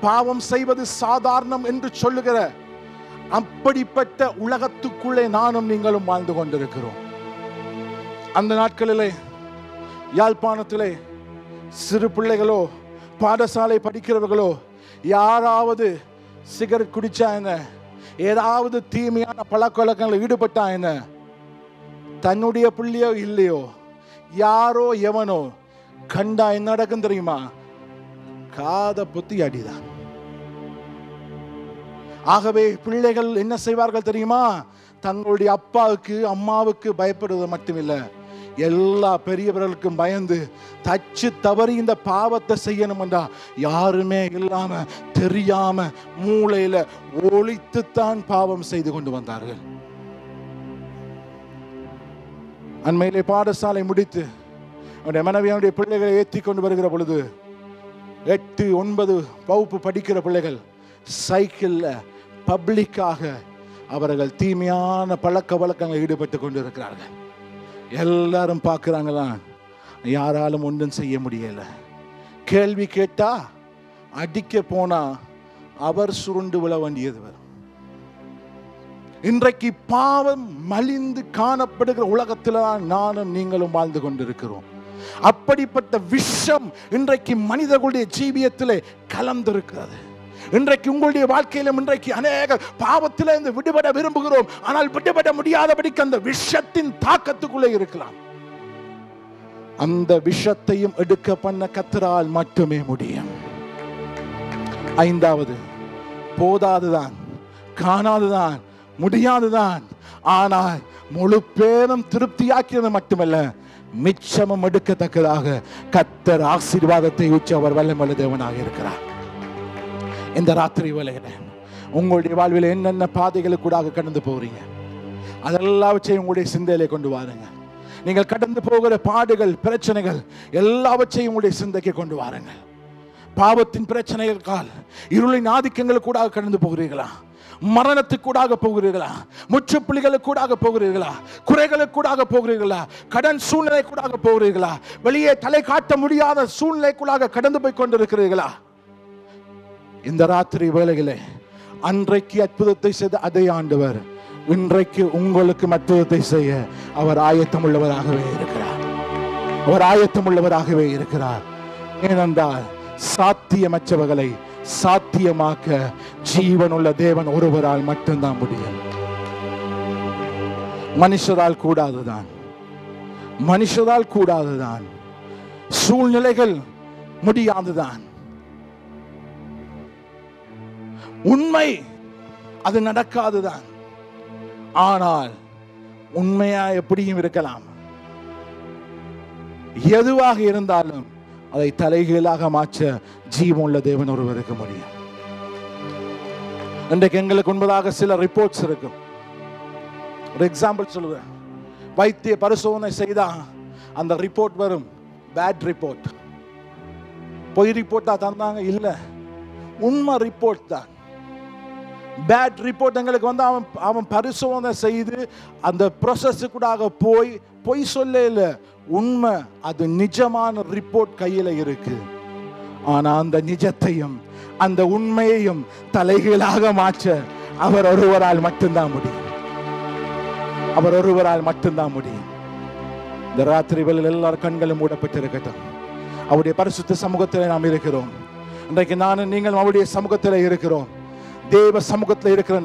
S2: பாவம் செய்வது சாதாரணம் என்று சொல்லுகிற அப்படிப்பட்ட உலகத்துக்குள்ளே நானும் நீங்களும் வாழ்ந்து கொண்டிருக்கிறோம். அந்த நாட்களிலே யாழ்ப்பாணத்திலே சிறு பிள்ளைகளோ பாடசாலை படிக்கிறவர்களோ யாராவது சிகரெட் குடிச்சா என்ன, ஏதாவது தீமையான பழக்க வழக்கங்களில் ஈடுபட்டா என்ன, தன்னுடைய பிள்ளையோ இல்லையோ யாரோ எவனோ கண்டா என்ன நடக்கும் தெரியுமா? காத புத்தி அடிதான். ஆகவே பிள்ளைகள் என்ன செய்வார்கள் தெரியுமா? தங்களுடைய அப்பாவுக்கு அம்மாவுக்கு பயப்படுவது மட்டுமில்லை, எல்லா பெரியவர்களுக்கும் பயந்து தச்சு தவறி இந்த பாவத்தை செய்யணும் என்றா யாருமே இல்லாம தெரியாம மூளையில ஒளித்துத்தான் பாவம் செய்து கொண்டு வந்தார்கள். அண்மையிலே பாடசாலை முடித்து அவருடைய மனைவியானுடைய பிள்ளைகளை ஏற்றி கொண்டு வருகிற பொழுது 8, 9 வகுப்பு படிக்கிற பிள்ளைகள் சைக்கிள்ல பப்ளிக்காக அவர்கள் தீமையான பழக்க வழக்கங்களில் ஈடுபட்டு கொண்டு இருக்கிறார்கள். எல்லாரும் பார்க்கிறாங்களா, யாராலும் ஒன்றும் செய்ய முடியல. கேள்வி கேட்டா அடிக்க போனா அவர் சுருண்டு விழ வேண்டியது வரும். இன்றைக்கு பாவம் மலிந்து காணப்படுகிற உலகத்தில் நானும் நீங்களும் வாழ்ந்து கொண்டிருக்கிறோம். அப்படிப்பட்ட விஷம் இன்றைக்கு மனிதர்களுடைய ஜீவியத்திலே கலந்திருக்கிறது. இன்றைக்கு உங்களுடைய வாழ்க்கையிலும் இன்றைக்கு அநேக பாவத்திலிருந்து விடுபட விரும்புகிறோம், ஆனால் விடுபட முடியாதபடிக்கு அந்த விஷத்தின் தாக்கத்துக்குள்ளே இருக்கலாம். அந்த விஷத்தையும் எடுக்க பண்ண கர்த்தரால் மட்டுமே முடியும். 5வது, போதாதுதான், காணாதுதான், முடியாதுதான், ஆனால் முழு பேரும் திருப்தியாக்கியது மட்டுமல்ல, மிச்சமும் எடுக்கத்தக்கதாக கர்த்தர் ஆசீர்வாதத்தை ஊற்றி அவர் வல்லமையுள்ள தேவனாக இருக்கிறார். இந்த ராத்திரி வேளையில உங்களுடைய வாழ்வில் என்னென்ன பாதைகளுக்கூடாக கடந்து போகிறீங்க, அதெல்லாவற்றையும் உங்களுடைய சிந்தையிலே கொண்டு வாருங்க. நீங்கள் கடந்து போகிற பாடுகள், பிரச்சனைகள் எல்லாவற்றையும் உங்களுடைய சிந்தைக்கு கொண்டு வாருங்கள். பாவத்தின் பிரச்சனைகளுக்கால் இருளின் ஆதிக்கங்களுக்கூடாக கடந்து போகிறீர்களா? மரணத்துக்கூடாக போகிறீர்களா? முற்றுப்புள்ளிகளுக்கூடாக போகிறீர்களா? குறைகளுக்கூடாக போகிறீர்களா? கடன் சூழ்நிலைக்கூடாக போகிறீர்களா? வெளியே தலை காட்ட முடியாத சூழ்நிலைக்குள்ளாக கடந்து போய் கொண்டிருக்கிறீர்களா? இந்த ராத்திரி வேளையிலே அன்றைக்கு அற்புதத்தை செய்த அதே ஆண்டவர் இன்றைக்கு உங்களுக்கு அற்புதத்தை செய்ய அவர் ஆயத்தம் உள்ளவராகவே இருக்கிறார். அவர் ஆயத்தம் உள்ளவராகவே இருக்கிறார். ஏனென்றால் சாத்தியமற்றவர்களை சாத்தியமாக்க ஜீவனுள்ள தேவன் ஒருவரால் மட்டும்தான் முடியும். மனுஷரால் கூடாதுதான், மனுஷரால் கூடாதுதான், சூழ்நிலைகள் முடியாதுதான். உண்மை அது நடக்காதுதான், ஆனால் உண்மையா எப்படியும் இருக்கலாம். எதுவாக இருந்தாலும் அதை தலைகீழாக மாற்ற ஜீவனுள்ள தேவன் ஒருவருக்கு முடியும். இன்றைக்கு எங்களுக்கு முன்பதாக சில ரிப்போர்ட்ஸ் இருக்கும். ஒரு எக்ஸாம்பிள் சொல்லுவேன். வைத்திய பரிசோதனை செய்தா அந்த ரிப்போர்ட் வரும் பேட் ரிப்போர்ட். பொய் ரிப்போர்ட்டா தந்தாங்க? இல்லை, உண்மை ரிப்போர்ட் தான். பேட் ரிப்போர்ட் எங்களுக்கு வந்து அவன் பரிசோதனை செய்து அந்த ப்ரொசஸுக்குடாக பொய் சொல்ல இல்லை, உண்மை அது நிஜமான ரிப்போர்ட் கையில் இருக்கு. ஆனா அந்த நிஜத்தையும் அந்த உண்மையையும் தலைகீழாக மாற்ற அவர் ஒருவரால் மட்டும்தான் முடியும். அவர் ஒருவரால் மட்டும்தான் முடியும். இந்த ராத்திரி வேளையில் எல்லாரும் கண்களும் மூடப்பட்டிருக்கட்டும். அவருடைய பரிசுத்த சமூகத்தில் நாம் இருக்கிறோம். இன்றைக்கு நானும் நீங்கள் அவருடைய சமூகத்தில் இருக்கிறோம். தேவ சமூகத்தில் இருக்கிற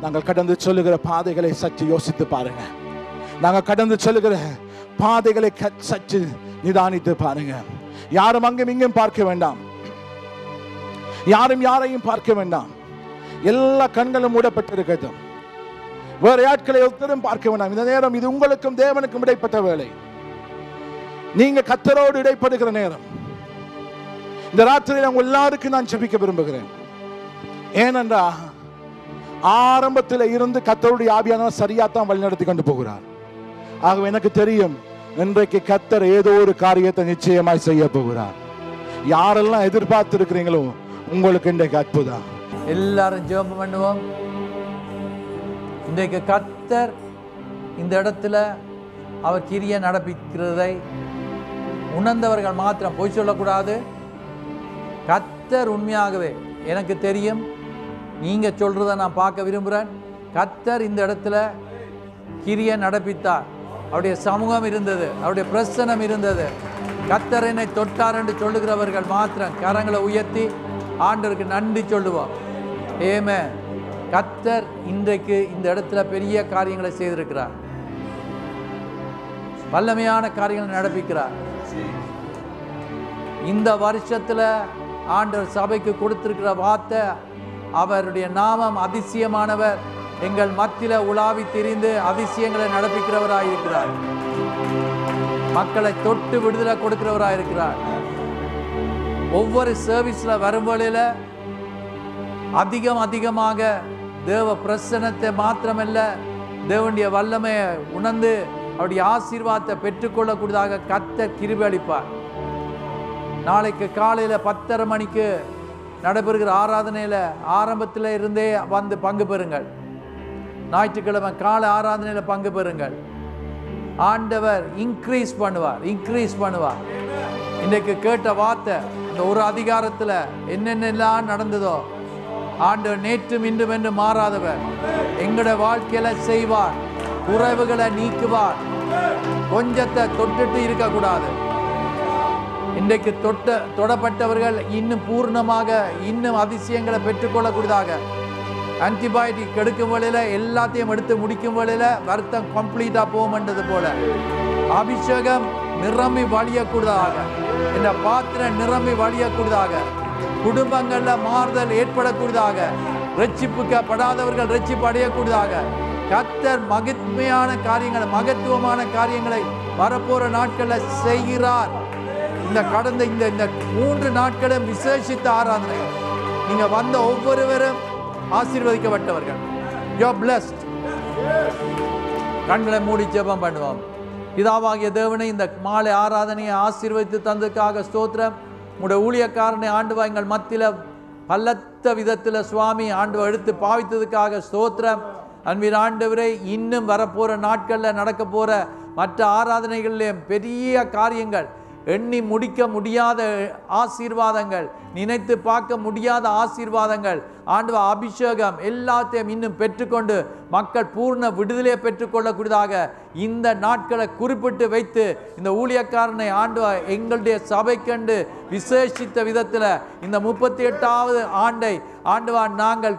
S2: நாங்கள் கடந்து சொல்லுகிற பாதைகளை சற்று யோசித்து பாருங்க. நாங்கள் கடந்து சொல்லுகிற பாதைகளை சற்று நிதானித்து பாருங்க. யாரும் அங்கும் இங்கும் பார்க்க வேண்டாம், யாரும் யாரையும் பார்க்க வேண்டாம். எல்லா கண்களும் மூடப்பட்டிருக்கட்டும். வேற ஆட்களை ஒருத்தரும் பார்க்க வேண்டாம். இந்த நேரம் இது உங்களுக்கும் தேவனுக்கும் இடைப்பட்ட வேலை. நீங்க கர்த்தரோடு இடைப்படுகிற நேரம். இந்த ராத்திரியில் உங்க எல்லாருக்கும் நான் ஜெபிக்க விரும்புகிறேன். ஏனென்றா ஆரம்பத்தில் இருந்து கர்த்தருடைய ஆவியானவர் சரியாத்தான் வழிநடத்தி கொண்டு போகிறார். ஆகவே எனக்கு தெரியும், இன்றைக்கு கர்த்தர் ஏதோ ஒரு காரியத்தை நிச்சயமாய் செய்ய போகிறார். யாரெல்லாம் எதிர்பார்த்து இருக்கிறீங்களோ உங்களுக்கு இன்றைக்கு அற்புதம்.
S1: எல்லாரும் ஜெபம் பண்ணுவோம். இன்றைக்கு கர்த்தர் இந்த இடத்துல அவர் கிரியை நடப்பிக்கிறதை உணர்ந்தவர்கள் மாத்திரம் போய் சொல்லக்கூடாது. கர்த்தர் உண்மையாகவே எனக்கு தெரியும், நீங்க சொல்றதை நான் பார்க்க விரும்புகிறேன். கர்த்தர் இந்த இடத்துல கிரியை நடப்பித்தார். அவருடைய சமூகம் இருந்தது, அவருடைய பிரசனம் இருந்தது. கர்த்தர் என்னை தொட்டார் என்று சொல்லுகிறவர்கள் மாத்திரம் கரங்களை உயர்த்தி ஆண்டவருக்கு நன்றி சொல்லுவோம். ஆமென். கர்த்தர் இன்றைக்கு இந்த இடத்துல பெரிய காரியங்களை செய்திருக்கிறார். வல்லமையான காரியங்களை நடப்பிக்கிறார். இந்த வருஷத்துல ஆண்டவர் சபைக்கு கொடுத்திருக்கிற வார்த்தை, அவருடைய நாமம் அதிசயமானவர், எங்கள் மத்தியில உலாவி திரிந்து அதிசயங்களை நடப்பிக்கிறவராயிருக்கிறார். மக்களை தொட்டு விடுதலை கொடுக்கிறவராயிருக்கிறார். ஒவ்வொரு சர்வீஸ்ல வரும் வழியில அதிகமாக தேவ பிரசன்னத்தை மாத்திரமல்ல, தேவனுடைய வல்லமையை உணர்ந்து அவருடைய ஆசீர்வாதத்தை பெற்றுக்கொள்ளக்கூடியதாக கர்த்தர் கிருபை அளிப்பார். நாளைக்கு காலையில் 10:30 மணிக்கு நடைபெறுகிற ஆராதனையில் ஆரம்பத்தில் இருந்தே வந்து பங்கு பெறுங்கள். ஞாயிற்றுக்கிழமை காலை ஆராதனையில் பங்கு பெறுங்கள். ஆண்டவர் இன்க்ரீஸ் பண்ணுவார். இன்றைக்கு கேட்ட வார்த்தை, இந்த ஒரு அதிகாரத்தில் என்னென்னலாம் நடந்ததோ, ஆண்டவர் நேற்றும் இன்றும் என்று மாறாதவர் எங்களோட வாழ்க்கையில செய்வார். குறைவுகளை நீக்குவார். கொஞ்சத்தை தொட்டுட்டு இருக்கக்கூடாது. இன்றைக்கு தொடப்பட்டவர்கள் இன்னும் பூர்ணமாக இன்னும் அதிசயங்களை பெற்றுக்கொள்ளக்கூடியதாக, ஆன்டிபயோட்டிக் எடுக்கும் வேளையில எல்லாத்தையும் எடுத்து முடிக்கும் வேளையில வருத்தம் கம்ப்ளீட்டா போகும்ன்றது போல அபிஷேகம் நிரம்பி வழியக்கூடியதாக, இந்த பாத்திரம் நிரம்பி வழியக்கூடியதாக, குடும்பங்கள்ல மாறுதல் ஏற்படக்கூடியதாக, ரட்சிப்புக்கப்படாதவர்கள் ரட்சிப்பு அடையக்கூடியதாக, கர்த்தர் மகத்துவமான காரியங்களை வரப்போற நாட்களில் செய்கிறார். இந்த கடந்த இந்த 3 நாட்களும் விசேஷித்த ஆராதனை. நீங்க வந்த ஒவ்வொருவரும் ஆசீர்வதிக்கப்பட்டவர்கள். You are blessed. கண்களை மூடி ஜெபம் பண்ணுவோம். பிதாவாகிய தேவனை, இந்த மாலை ஆராதனையை ஆசீர்வதித்து தந்ததுக்காக ஸ்தோத்திரம். உங்களுடைய ஊழியக்காரனை ஆண்டவா எங்கள் மத்தியில பலத்த விதத்தில் சுவாமி ஆண்டவா எடுத்து பாவித்ததுக்காக ஸ்தோத்திரம். அன்பின் ஆண்டவரை, இன்னும் வரப்போற நாட்களில் நடக்க போற மற்ற ஆராதனைகளிலும் பெரிய காரியங்கள், எண்ணி முடிக்க முடியாத ஆசீர்வாதங்கள், நினைத்து பார்க்க முடியாத ஆசீர்வாதங்கள், ஆண்டவா அபிஷேகம் எல்லாத்தையும் இன்னும் பெற்றுக்கொண்டு மக்கள் பூர்ண விடுதலையை பெற்றுக்கொள்ளக்கூடியதாக இந்த நாட்களை குறிப்பிட்டு வைத்து இந்த ஊழியக்காரனை ஆண்டவா எங்களுடைய சபைக்கண்டு விசேஷித்த விதத்தில் இந்த 38வது ஆண்டை ஆண்டவா நாங்கள்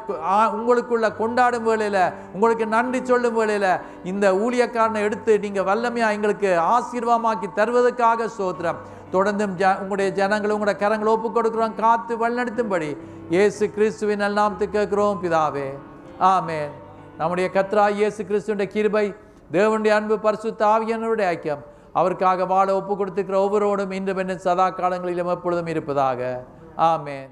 S1: உங்களுக்குள்ள கொண்டாடும் வேளையில், உங்களுக்கு நன்றி சொல்லும் வேளையில் இந்த ஊழியக்காரனை எடுத்து நீங்கள் வல்லமையாக எங்களுக்கு ஆசீர்வாதமாக்கி தருவதற்காக ஸ்தோத்திரம். தொடர்ந்தும் உங்களுடைய ஜனங்களை உங்களுடைய கரங்களை ஒப்புக் கொடுக்கிறோம். காத்து வழிநடத்தும்படி இயேசு கிறிஸ்துவின் நாமத்தில் கேட்கிறோம் பிதாவே, ஆமென். நம்முடைய கர்த்தராகிய இயேசு கிறிஸ்துவின் கிருபை, தேவனுடைய அன்பு, பரிசுத்த ஆவியானவருடைய ஐக்கியம் அவருக்காக வாழ ஒப்புக் கொடுத்திருக்கிற ஒவ்வொருவரும் இன்றும் சதா காலங்களிலும் எப்பொழுதும் இருப்பதாக. ஆமென்.